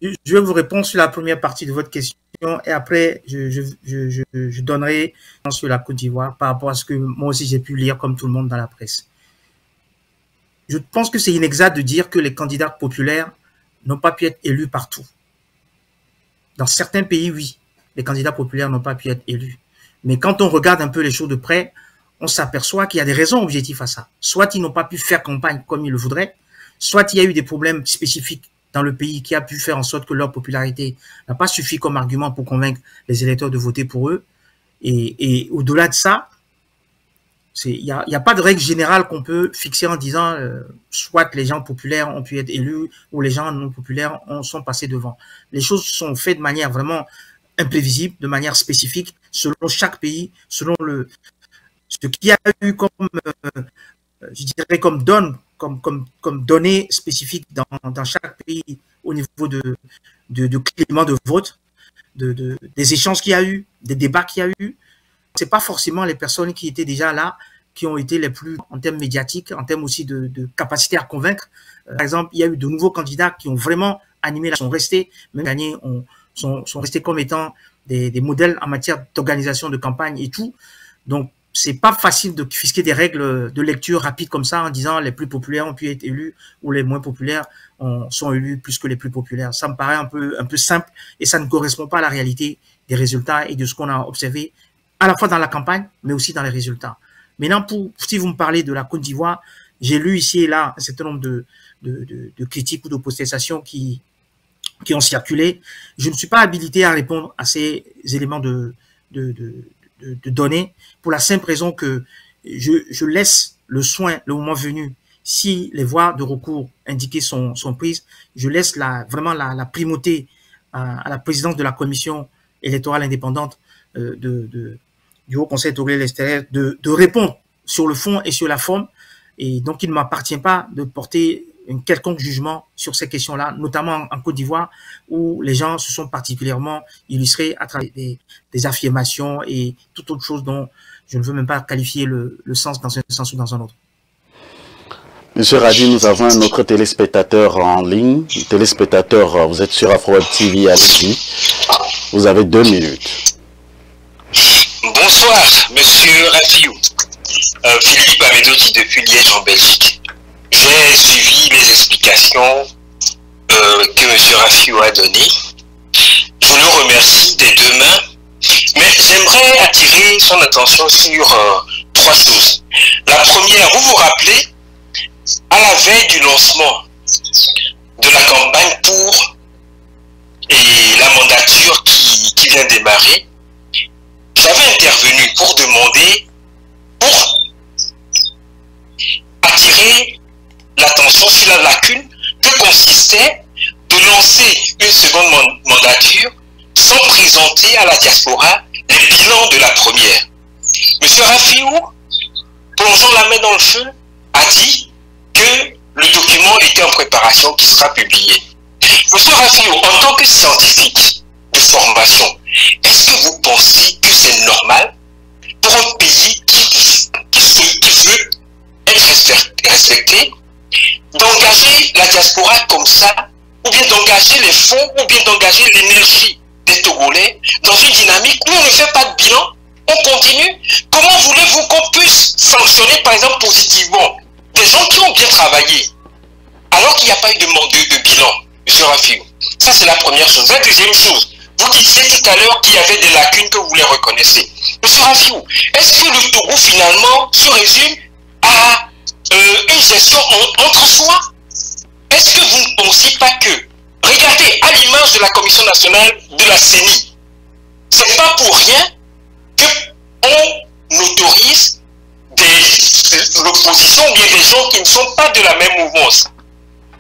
Speaker 2: Je vais vous répondre sur la première partie de votre question et après, je donnerai sur la Côte d'Ivoire par rapport à ce que moi aussi j'ai pu lire comme tout le monde dans la presse. Je pense que c'est inexact de dire que les candidats populaires n'ont pas pu être élus partout. Dans certains pays, oui, les candidats populaires n'ont pas pu être élus. Mais quand on regarde un peu les choses de près, on s'aperçoit qu'il y a des raisons objectives à ça. Soit ils n'ont pas pu faire campagne comme ils le voudraient, soit il y a eu des problèmes spécifiques dans le pays qui a pu faire en sorte que leur popularité n'a pas suffi comme argument pour convaincre les électeurs de voter pour eux. Et au-delà de ça, il n'y a pas de règle générale qu'on peut fixer en disant soit les gens populaires ont pu être élus ou les gens non populaires sont passés devant. Les choses sont faites de manière vraiment imprévisible, de manière spécifique, selon chaque pays, selon ce qu'il y a eu comme, je dirais, comme donne, comme données spécifiques dans chaque pays au niveau de climat de vote, des échanges qu'il y a eu, des débats qu'il y a eu. C'est pas forcément les personnes qui étaient déjà là qui ont été les plus, en termes médiatiques, en termes aussi de capacité à convaincre. Par exemple, il y a eu de nouveaux candidats qui ont vraiment animé, sont restés, même l'année, sont restés comme étant des modèles en matière d'organisation de campagne et tout. Donc, c'est pas facile de fisquer des règles de lecture rapides comme ça en disant les plus populaires ont pu être élus ou les moins populaires sont élus plus que les plus populaires. Ça me paraît un peu simple et ça ne correspond pas à la réalité des résultats et de ce qu'on a observé à la fois dans la campagne mais aussi dans les résultats. Maintenant, si vous me parlez de la Côte d'Ivoire, j'ai lu ici et là un certain nombre de critiques ou de protestations qui ont circulé. Je ne suis pas habilité à répondre à ces éléments de données pour la simple raison que je laisse le soin, le moment venu, si les voies de recours indiquées sont prises, je laisse vraiment la primauté à la présidence de la commission électorale indépendante du Haut Conseil togolais de l'extérieur de répondre sur le fond et sur la forme. Et donc, il ne m'appartient pas de porter un quelconque jugement sur ces questions-là, notamment en Côte d'Ivoire, où les gens se sont particulièrement illustrés à travers des affirmations et toute autre chose dont je ne veux même pas qualifier le sens dans un sens ou dans un autre.
Speaker 1: Monsieur Radji, nous avons un autre téléspectateur en ligne. Téléspectateur, vous êtes sur Afro-Web TV, allez-y. Vous avez 2 minutes.
Speaker 4: Bonsoir, monsieur Rafiou. Philippe Amédoti depuis Liège en Belgique. J'ai suivi les explications que M. Rafiou a données. Je le remercie des 2 mains, mais j'aimerais attirer son attention sur 3 choses. La première, vous vous rappelez, à la veille du lancement de la campagne pour la mandature qui vient démarrer, j'avais intervenu pour demander, pour attirer l'attention sur la lacune que consistait de lancer une seconde mandature sans présenter à la diaspora les bilans de la première. Monsieur Rafiou, plongeant la main dans le feu, a dit que le document était en préparation, qui sera publié. Monsieur Rafiou, en tant que scientifique de formation, est-ce que vous pensez que c'est normal pour un pays qui veut être respecté d'engager la diaspora comme ça, ou bien d'engager les fonds, ou bien d'engager l'énergie des Togolais dans une dynamique où on ne fait pas de bilan, on continue? Comment voulez-vous qu'on puisse sanctionner, par exemple, positivement des gens qui ont bien travaillé, alors qu'il n'y a pas eu de bilan, M. Rafiou? Ça, c'est la première chose. La deuxième chose, vous disiez tout à l'heure qu'il y avait des lacunes que vous les reconnaissez. M. Rafiou, est-ce que le Togo, finalement, se résume à une gestion entre soi? Est-ce que vous ne pensez pas que, regardez, à l'image de la Commission nationale de la CENI, c'est pas pour rien qu'on autorise l'opposition ou bien des gens qui ne sont pas de la même mouvance.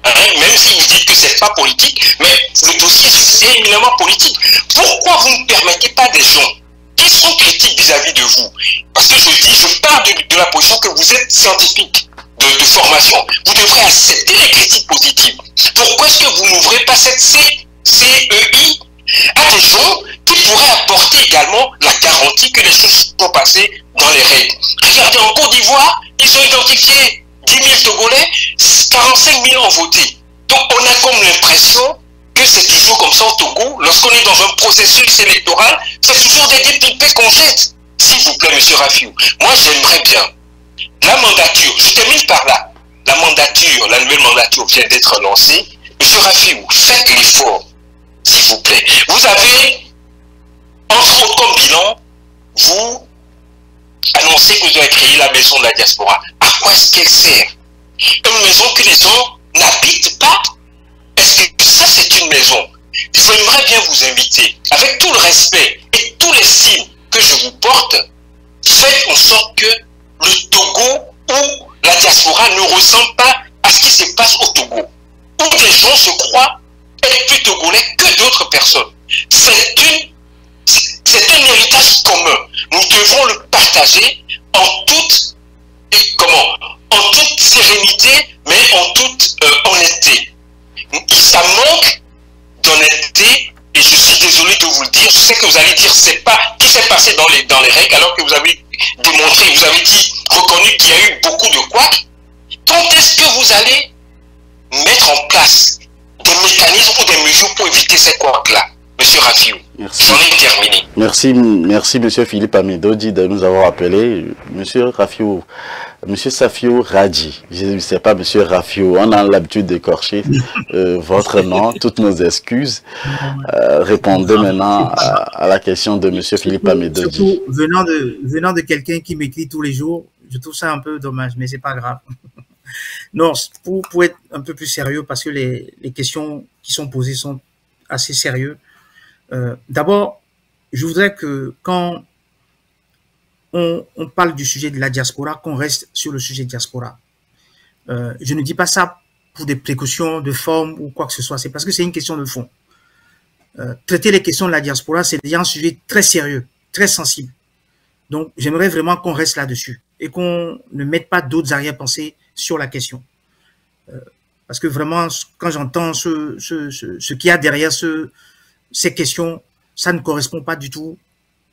Speaker 4: Même si vous dites que c'est pas politique, mais le dossier c'est éminemment politique. Pourquoi vous ne permettez pas des gens qui sont critiques vis-à-vis de vous? Parce que je pars de la position que vous êtes scientifique de formation. Vous devrez accepter les critiques positives. Pourquoi est-ce que vous n'ouvrez pas cette CEI à des gens qui pourraient apporter également la garantie que les choses sont passées dans les règles? Regardez, en Côte d'Ivoire, ils ont identifié 10 000 Togolais, 45 000 ont voté. Donc on a comme l'impression que c'est toujours comme ça au Togo. Lorsqu'on est dans un processus électoral, c'est toujours des dépipés qu'on jette. S'il vous plaît, M. Rafiou, moi j'aimerais bien la mandature, je termine par là. La mandature, la nouvelle mandature vient d'être lancée. M. Rafiou, faites l'effort, s'il vous plaît. Vous avez, entre autres comme bilan, vous annoncez que vous avez créé la maison de la diaspora. À quoi est-ce qu'elle sert? Une maison que les gens n'habitent pas? Est-ce que ça c'est une maison? J'aimerais bien vous inviter, avec tout le respect et tous les signes que je vous porte, faites en sorte que le Togo ou la diaspora ne ressemble pas à ce qui se passe au Togo, où les gens se croient être plus togolais que d'autres personnes. C'est un héritage commun. Nous devons le partager en toute sérénité, mais en toute honnêteté. Ça manque d'honnêteté, et je suis désolé de vous le dire. Je sais que vous allez dire c'est pas qui s'est passé dans les règles, alors que vous avez démontré, vous avez dit, reconnu qu'il y a eu beaucoup de couacs. Quand est-ce que vous allez mettre en place des mécanismes ou des mesures pour éviter ces couacs-là, M. Rafiou? J'en ai terminé.
Speaker 1: Merci M. Philippe Amedodi de nous avoir appelé. M. Rafiou, M. Safiou Radji, je ne sais pas M. Rafiou, on a l'habitude d'écorcher votre nom, toutes nos excuses. Répondez maintenant à la question de M. Philippe Amedodi.
Speaker 2: Surtout venant de quelqu'un qui m'écrit tous les jours, je trouve ça un peu dommage, mais c'est pas grave. Non, pour être un peu plus sérieux, parce que les questions qui sont posées sont assez sérieuses. D'abord, je voudrais que quand on parle du sujet de la diaspora, qu'on reste sur le sujet diaspora. Je ne dis pas ça pour des précautions de forme ou quoi que ce soit, c'est parce que c'est une question de fond. Traiter les questions de la diaspora, c'est déjà un sujet très sérieux, très sensible. Donc, j'aimerais vraiment qu'on reste là-dessus et qu'on ne mette pas d'autres arrière-pensées sur la question. Parce que vraiment, quand j'entends ce qu'il y a derrière ces questions, ça ne correspond pas du tout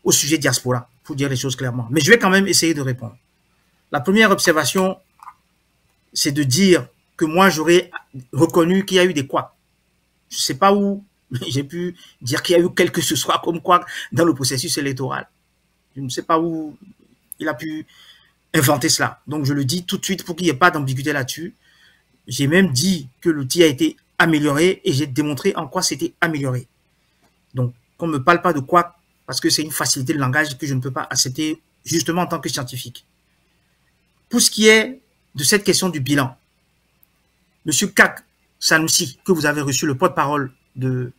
Speaker 2: au sujet diaspora, pour dire les choses clairement. Mais je vais quand même essayer de répondre. La première observation, c'est de dire que moi, j'aurais reconnu qu'il y a eu des couacs. Je ne sais pas où j'ai pu dire qu'il y a eu quelque chose comme quoi dans le processus électoral. Je ne sais pas où il a pu inventer cela. Donc, je le dis tout de suite pour qu'il n'y ait pas d'ambiguïté là-dessus. J'ai même dit que l'outil a été amélioré et j'ai démontré en quoi c'était amélioré. Donc, qu'on ne me parle pas de quoi, parce que c'est une facilité de langage que je ne peux pas accepter justement en tant que scientifique. Pour ce qui est de cette question du bilan, Monsieur Kak Sanoussi, que vous avez reçu le porte-parole du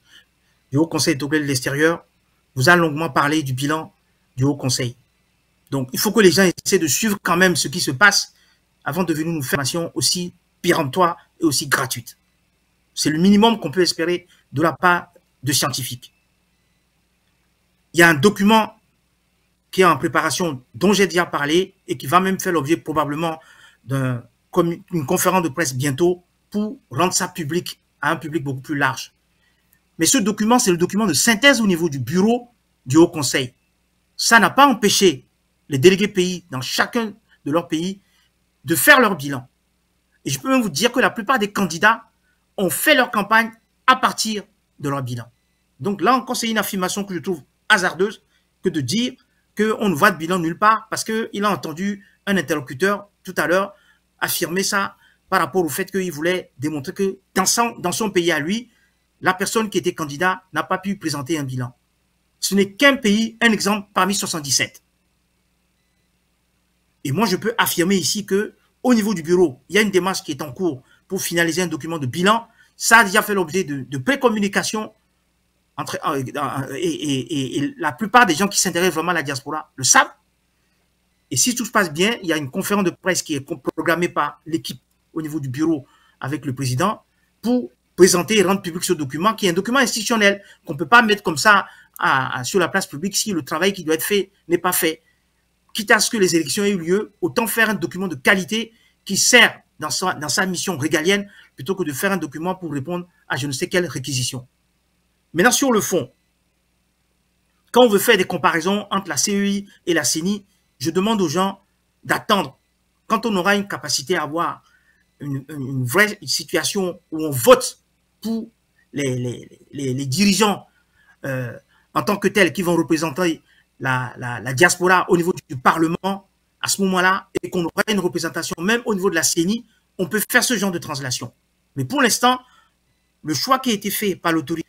Speaker 2: Haut Conseil de l'extérieur, vous a longuement parlé du bilan du Haut Conseil. Donc, il faut que les gens essaient de suivre quand même ce qui se passe avant de venir nous faire une information aussi péremptoire et aussi gratuite. C'est le minimum qu'on peut espérer de la part de scientifiques. Il y a un document qui est en préparation, dont j'ai déjà parlé, et qui va même faire l'objet probablement d'une conférence de presse bientôt pour rendre ça public à un public beaucoup plus large. Mais ce document, c'est le document de synthèse au niveau du bureau du Haut Conseil. Ça n'a pas empêché les délégués pays dans chacun de leurs pays de faire leur bilan. Et je peux même vous dire que la plupart des candidats ont fait leur campagne à partir de leur bilan. Donc là encore, c'est une affirmation que je trouve hasardeuse que de dire qu'on ne voit de bilan nulle part parce qu'il a entendu un interlocuteur tout à l'heure affirmer ça par rapport au fait qu'il voulait démontrer que dans son pays à lui, la personne qui était candidat n'a pas pu présenter un bilan. Ce n'est qu'un pays, un exemple parmi 77. Et moi, je peux affirmer ici que au niveau du bureau, il y a une démarche qui est en cours pour finaliser un document de bilan. Ça a déjà fait l'objet de pré-communication et la plupart des gens qui s'intéressent vraiment à la diaspora le savent. Et si tout se passe bien, il y a une conférence de presse qui est programmée par l'équipe au niveau du bureau avec le président pour présenter et rendre public ce document qui est un document institutionnel qu'on ne peut pas mettre comme ça sur la place publique si le travail qui doit être fait n'est pas fait. Quitte à ce que les élections aient eu lieu, autant faire un document de qualité qui sert dans sa mission régalienne plutôt que de faire un document pour répondre à je ne sais quelle réquisition. Maintenant, sur le fond, quand on veut faire des comparaisons entre la CEI et la CENI, je demande aux gens d'attendre quand on aura une capacité à avoir une vraie situation où on vote pour les dirigeants en tant que tels qui vont représenter la diaspora au niveau du Parlement, à ce moment-là, et qu'on aura une représentation même au niveau de la CENI, on peut faire ce genre de translation. Mais pour l'instant, le choix qui a été fait par l'autorité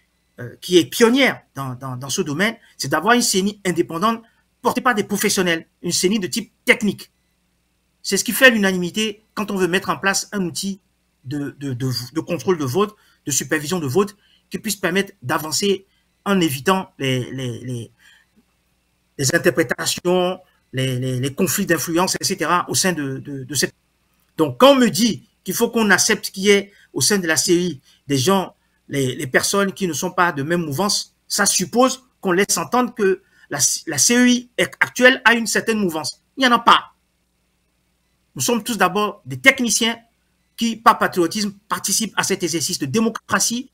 Speaker 2: qui est pionnière dans ce domaine, c'est d'avoir une CENI indépendante portée par des professionnels, une CENI de type technique. C'est ce qui fait l'unanimité quand on veut mettre en place un outil de contrôle de vote, de supervision de vote, qui puisse permettre d'avancer en évitant les interprétations, les conflits d'influence, etc. au sein de cette... Donc, quand on me dit qu'il faut qu'on accepte qu'il y ait au sein de la CEI des gens, les personnes qui ne sont pas de même mouvance, ça suppose qu'on laisse entendre que la CEI actuelle a une certaine mouvance. Il n'y en a pas. Nous sommes tous d'abord des techniciens qui, par patriotisme, participent à cet exercice de démocratie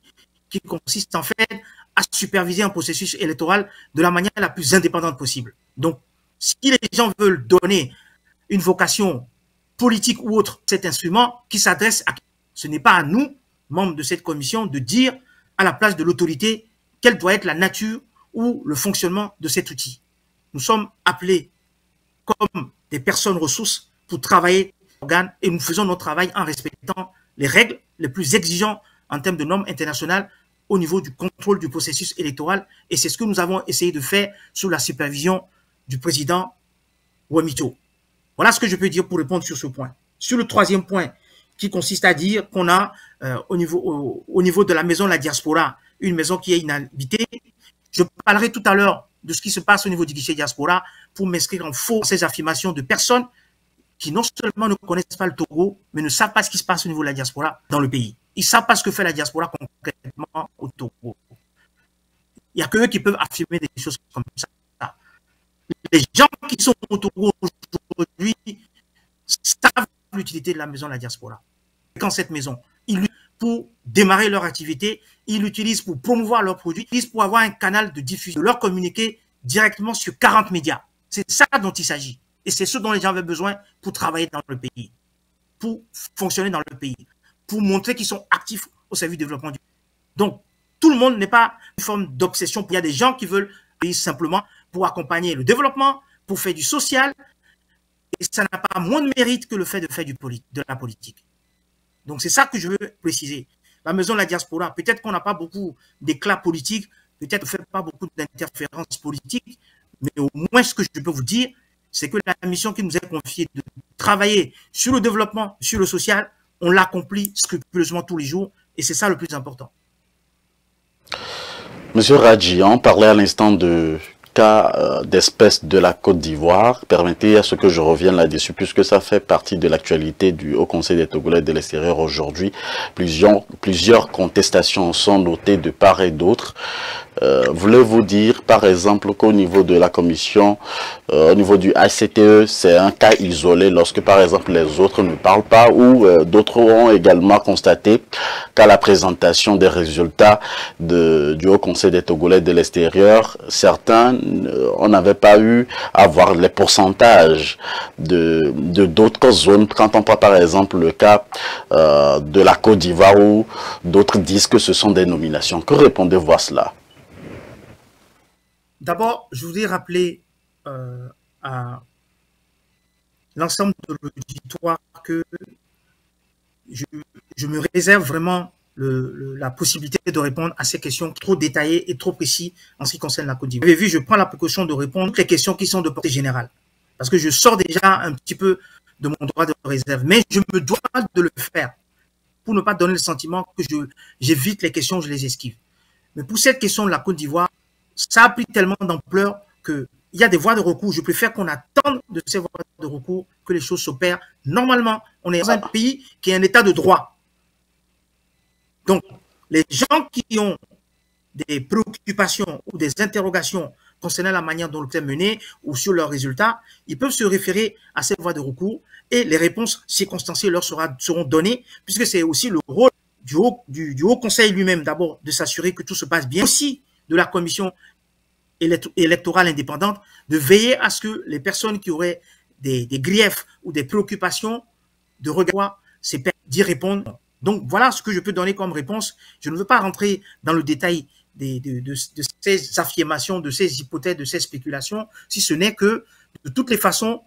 Speaker 2: qui consiste en fait à superviser un processus électoral de la manière la plus indépendante possible. Donc, si les gens veulent donner une vocation politique ou autre à cet instrument qui s'adresse à... Ce n'est pas à nous, membres de cette commission, de dire à la place de l'autorité quelle doit être la nature ou le fonctionnement de cet outil. Nous sommes appelés comme des personnes ressources pour travailler organes et nous faisons notre travail en respectant les règles les plus exigeantes en termes de normes internationales au niveau du contrôle du processus électoral et c'est ce que nous avons essayé de faire sous la supervision du président Wamito. Voilà ce que je peux dire pour répondre sur ce point. Sur le troisième point, qui consiste à dire qu'on a au niveau de la maison de la diaspora, une maison qui est inhabitée. Je parlerai tout à l'heure de ce qui se passe au niveau du guichet diaspora pour m'inscrire en faux ces affirmations de personnes qui non seulement ne connaissent pas le Togo, mais ne savent pas ce qui se passe au niveau de la diaspora dans le pays. Ils ne savent pas ce que fait la diaspora concrètement au Togo. Il n'y a que eux qui peuvent affirmer des choses comme ça. Les gens qui sont au Togo aujourd'hui savent l'utilité de la maison de la diaspora. Quand cette maison, ils l'utilisent pour démarrer leur activité, ils l'utilisent pour promouvoir leurs produits, ils l'utilisent pour avoir un canal de diffusion, de leur communiquer directement sur 40 médias. C'est ça dont il s'agit. Et c'est ce dont les gens avaient besoin pour travailler dans le pays, pour fonctionner dans le pays, pour montrer qu'ils sont actifs au service du développement du pays. Donc, tout le monde n'est pas une forme d'obsession. Il y a des gens qui veulent payer simplement pour accompagner le développement, pour faire du social. Et ça n'a pas moins de mérite que le fait de faire de la politique. Donc, c'est ça que je veux préciser. La maison de la diaspora, peut-être qu'on n'a pas beaucoup d'éclat politique peut-être ne fait pas beaucoup d'interférences politiques, mais au moins ce que je peux vous dire, c'est que la mission qui nous est confiée de travailler sur le développement, sur le social, on l'accomplit scrupuleusement tous les jours, et c'est ça le plus important.
Speaker 1: Monsieur Radji, on parlait à l'instant de cas d'espèces de la Côte d'Ivoire. Permettez à ce que je revienne là-dessus, puisque ça fait partie de l'actualité du Haut Conseil des Togolais de l'extérieur aujourd'hui. Plusieurs contestations sont notées de part et d'autre. Voulez-vous dire, par exemple, qu'au niveau de la commission, au niveau du ACTE, c'est un cas isolé lorsque, par exemple, les autres ne parlent pas, ou d'autres ont également constaté qu'à la présentation des résultats du Haut Conseil des Togolais de l'extérieur, certains, on n'avait pas eu à voir les pourcentages de d'autres zones. Quand on prend, par exemple, le cas de la Côte d'Ivoire, où d'autres disent que ce sont des nominations. Que répondez-vous à cela?
Speaker 2: D'abord, je voudrais rappeler à l'ensemble de l'auditoire que je me réserve vraiment la possibilité de répondre à ces questions trop détaillées et trop précises en ce qui concerne la Côte d'Ivoire. Vous avez vu, je prends la précaution de répondre à toutes les questions qui sont de portée générale. Parce que je sors déjà un petit peu de mon droit de réserve. Mais je me dois de le faire pour ne pas donner le sentiment que j'évite les questions, je les esquive. Mais pour cette question de la Côte d'Ivoire, ça a pris tellement d'ampleur qu'il y a des voies de recours. Je préfère qu'on attende de ces voies de recours que les choses s'opèrent. Normalement, on est dans un pays qui est un état de droit. Donc, les gens qui ont des préoccupations ou des interrogations concernant la manière dont le est mené ou sur leurs résultats, ils peuvent se référer à ces voies de recours et les réponses circonstanciées leur seront données, puisque c'est aussi le rôle du Haut Conseil lui-même, d'abord, de s'assurer que tout se passe bien, aussi de la commission électorale indépendante, de veiller à ce que les personnes qui auraient des griefs ou des préoccupations de regard, d'y répondre. Donc, voilà ce que je peux donner comme réponse. Je ne veux pas rentrer dans le détail de ces affirmations, de ces hypothèses, de ces spéculations, si ce n'est que, de toutes les façons,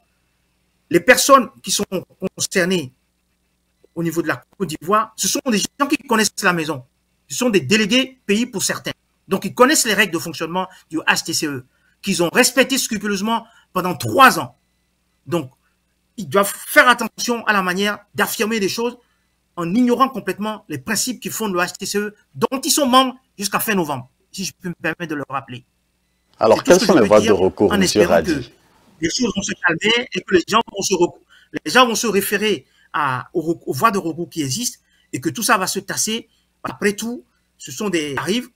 Speaker 2: les personnes qui sont concernées au niveau de la Côte d'Ivoire, ce sont des gens qui connaissent la maison. Ce sont des délégués pays pour certains. Donc, ils connaissent les règles de fonctionnement du HTCE, qu'ils ont respectées scrupuleusement pendant 3 ans. Donc, ils doivent faire attention à la manière d'affirmer des choses en ignorant complètement les principes qui fondent le HTCE, dont ils sont membres jusqu'à fin novembre, si je peux me permettre de le rappeler.
Speaker 1: Alors, quelles sont les voies de recours,
Speaker 2: en
Speaker 1: M.
Speaker 2: Radji?
Speaker 1: Que
Speaker 2: les choses vont se calmer et que les gens vont se référer aux voies de recours qui existent et que tout ça va se tasser. Après tout, ce sont des arrives.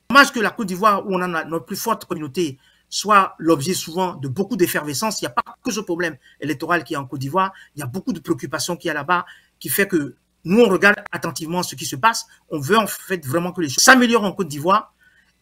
Speaker 2: Dommage que la Côte d'Ivoire, où on a notre plus forte communauté, soit l'objet souvent de beaucoup d'effervescence. Il n'y a pas que ce problème électoral qui est en Côte d'Ivoire. Il y a beaucoup de préoccupations qui y a là-bas, qui fait que nous, on regarde attentivement ce qui se passe. On veut en fait vraiment que les choses s'améliorent en Côte d'Ivoire.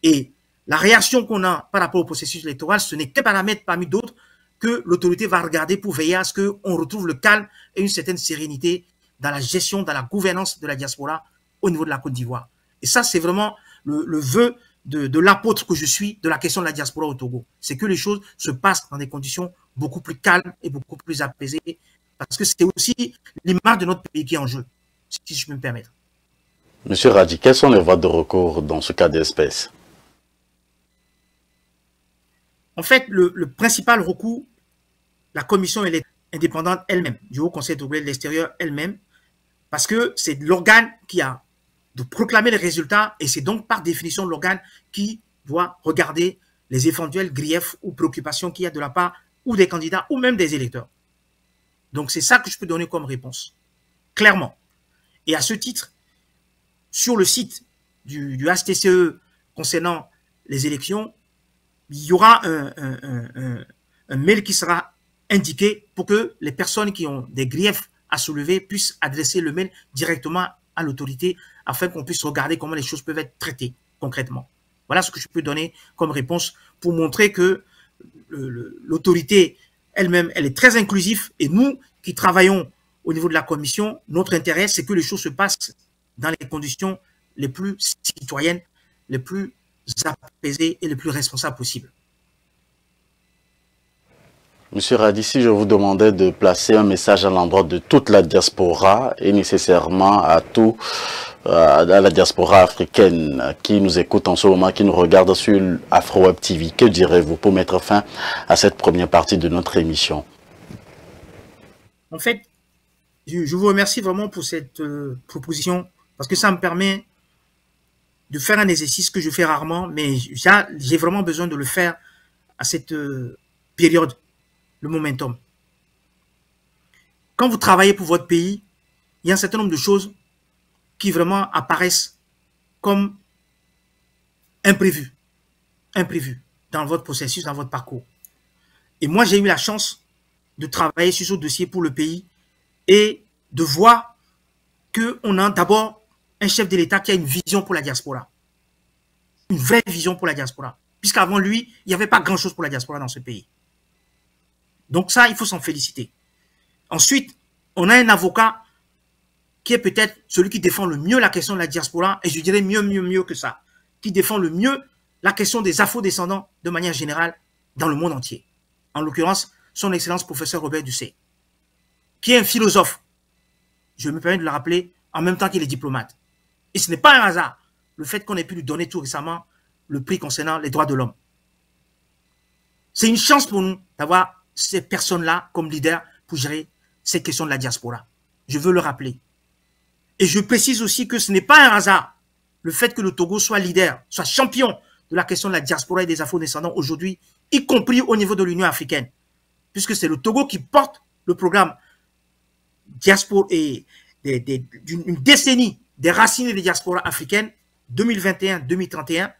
Speaker 2: Et la réaction qu'on a par rapport au processus électoral, ce n'est qu'un paramètre parmi d'autres que l'autorité va regarder pour veiller à ce qu'on retrouve le calme et une certaine sérénité dans la gestion, dans la gouvernance de la diaspora au niveau de la Côte d'Ivoire. Et ça, c'est vraiment le vœu de l'apôtre que je suis de la question de la diaspora au Togo. C'est que les choses se passent dans des conditions beaucoup plus calmes et beaucoup plus apaisées, parce que c'est aussi l'image de notre pays qui est en jeu, si je peux me permettre.
Speaker 1: Monsieur Radji, quelles sont les voies de recours dans ce cas d'espèce?
Speaker 2: En fait, le principal recours, la commission indépendante elle-même, du Haut Conseil de l'extérieur elle-même, parce que c'est l'organe qui a de proclamer les résultats et c'est donc par définition l'organe qui doit regarder les éventuels griefs ou préoccupations qu'il y a de la part ou des candidats ou même des électeurs. Donc c'est ça que je peux donner comme réponse, clairement. Et à ce titre, sur le site du HTCE concernant les élections, il y aura un mail qui sera indiqué pour que les personnes qui ont des griefs à soulever puissent adresser le mail directement à l'autorité afin qu'on puisse regarder comment les choses peuvent être traitées concrètement. Voilà ce que je peux donner comme réponse pour montrer que l'autorité elle-même, elle est très inclusive et nous qui travaillons au niveau de la commission, notre intérêt, c'est que les choses se passent dans les conditions les plus citoyennes, les plus apaisées et les plus responsables possibles.
Speaker 1: Monsieur Radji, si je vous demandais de placer un message à l'endroit de toute la diaspora et nécessairement à tous à la diaspora africaine qui nous écoute en ce moment, qui nous regarde sur AfroWeb TV, que direz-vous pour mettre fin à cette première partie de notre émission?
Speaker 2: En fait, je vous remercie vraiment pour cette proposition, parce que ça me permet de faire un exercice que je fais rarement, mais j'ai vraiment besoin de le faire à cette période, le momentum. Quand vous travaillez pour votre pays, il y a un certain nombre de choses qui vraiment apparaissent comme imprévues dans votre processus, dans votre parcours. Et moi, j'ai eu la chance de travailler sur ce dossier pour le pays et de voir qu'on a d'abord un chef de l'État qui a une vision pour la diaspora. Une vraie vision pour la diaspora. Puisqu'avant lui, il n'y avait pas grand-chose pour la diaspora dans ce pays. Donc ça, il faut s'en féliciter. Ensuite, on a un avocat qui est peut-être celui qui défend le mieux la question de la diaspora, et je dirais mieux que ça, qui défend le mieux la question des afro-descendants de manière générale dans le monde entier. En l'occurrence, son Excellence professeur Robert Dussey, qui est un philosophe, je me permets de le rappeler, en même temps qu'il est diplomate. Et ce n'est pas un hasard, le fait qu'on ait pu lui donner tout récemment le prix concernant les droits de l'homme. C'est une chance pour nous d'avoir ces personnes-là comme leaders pour gérer ces questions de la diaspora. Je veux le rappeler. Et je précise aussi que ce n'est pas un hasard le fait que le Togo soit leader, soit champion de la question de la diaspora et des afro-descendants aujourd'hui, y compris au niveau de l'Union africaine. Puisque c'est le Togo qui porte le programme diaspora et d'une décennie des racines des diasporas africaines 2021-2031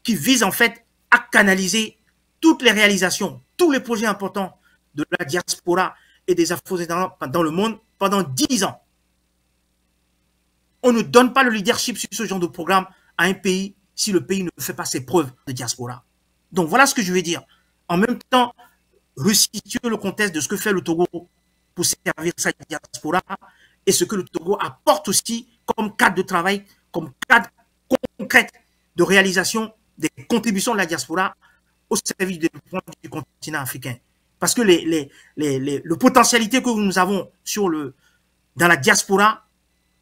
Speaker 2: qui vise en fait à canaliser toutes les réalisations, tous les projets importants de la diaspora et des afro-descendants dans le monde pendant 10 ans. On ne donne pas le leadership sur ce genre de programme à un pays si le pays ne fait pas ses preuves de diaspora. Donc voilà ce que je veux dire. En même temps, resituer le contexte de ce que fait le Togo pour servir sa diaspora et ce que le Togo apporte aussi comme cadre de travail, comme cadre concret de réalisation des contributions de la diaspora au service du développement du continent africain. Parce que le potentialité que nous avons dans la diaspora,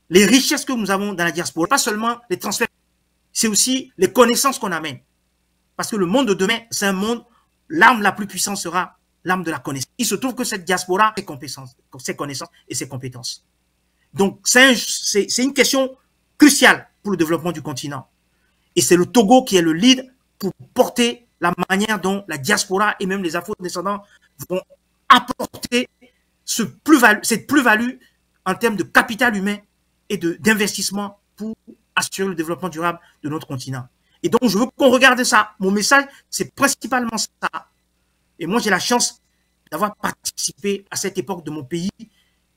Speaker 2: les richesses que nous avons dans la diaspora, pas seulement les transferts, c'est aussi les connaissances qu'on amène. Parce que le monde de demain, c'est un monde, l'arme la plus puissante sera l'arme de la connaissance. Il se trouve que cette diaspora a ses connaissances et ses compétences. Donc, c'est une question cruciale pour le développement du continent. Et c'est le Togo qui est le lead pour porter la manière dont la diaspora et même les afro-descendants vont apporter cette plus-value en termes de capital humain et d'investissement pour assurer le développement durable de notre continent. Et donc, je veux qu'on regarde ça. Mon message, c'est principalement ça. Et moi, j'ai la chance d'avoir participé à cette époque de mon pays.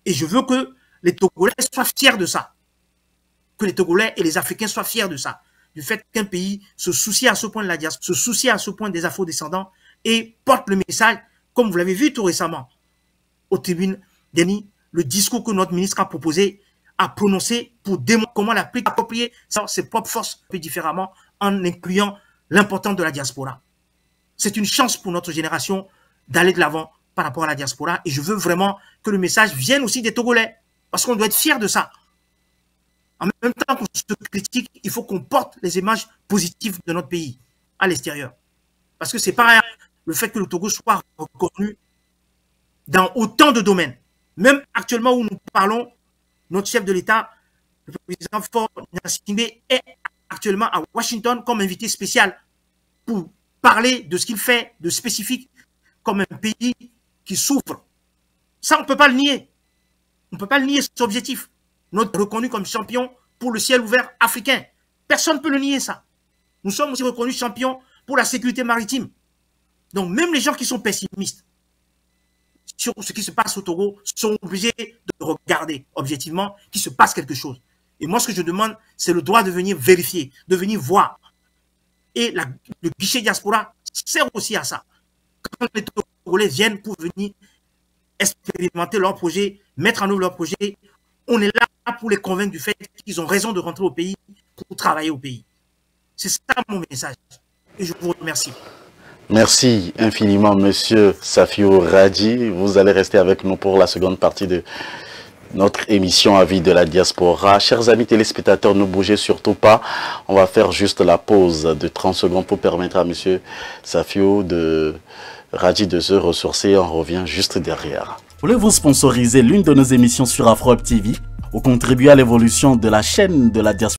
Speaker 2: Et je veux que les Togolais soient fiers de ça. Que les Togolais et les Africains soient fiers de ça. Du fait qu'un pays se soucie à ce point de la diaspora, se soucie à ce point des afro-descendants et porte le message, comme vous l'avez vu tout récemment, aux tribunes d'Eni, le discours que notre ministre a proposé, a prononcé pour démontrer comment l'Afrique approprier ses propres forces un peu différemment en incluant l'importance de la diaspora. C'est une chance pour notre génération d'aller de l'avant par rapport à la diaspora et je veux vraiment que le message vienne aussi des Togolais parce qu'on doit être fiers de ça. En même temps qu'on se critique, il faut qu'on porte les images positives de notre pays à l'extérieur. Parce que c'est pareil, le fait que le Togo soit reconnu dans autant de domaines. Même actuellement où nous parlons, notre chef de l'État, le président Faure Gnassingbé, est actuellement à Washington comme invité spécial pour parler de ce qu'il fait de spécifique comme un pays qui souffre. Ça, on ne peut pas le nier. On ne peut pas le nier, cet objectif. Notre reconnu comme champion pour le ciel ouvert africain. Personne ne peut le nier, ça. Nous sommes aussi reconnus champions pour la sécurité maritime. Donc, même les gens qui sont pessimistes sur ce qui se passe au Togo sont obligés de regarder objectivement qu'il se passe quelque chose. Et moi, ce que je demande, c'est le droit de venir vérifier, de venir voir. Et le guichet diaspora sert aussi à ça. Quand les Togolais viennent pour venir expérimenter leur projet, mettre en œuvre leur projet, on est là pour les convaincre du fait qu'ils ont raison de rentrer au pays pour travailler au pays. C'est ça mon message. Et je vous remercie.
Speaker 1: Merci infiniment, Monsieur Safiou Radji. Vous allez rester avec nous pour la seconde partie de notre émission Avis de la diaspora. Chers amis téléspectateurs, ne bougez surtout pas. On va faire juste la pause de 30 secondes pour permettre à monsieur Safio Radji de se ressourcer. On revient juste derrière.
Speaker 5: Voulez-vous sponsoriser l'une de nos émissions sur Afro Web TV ou contribuer à l'évolution de la chaîne de la diaspora?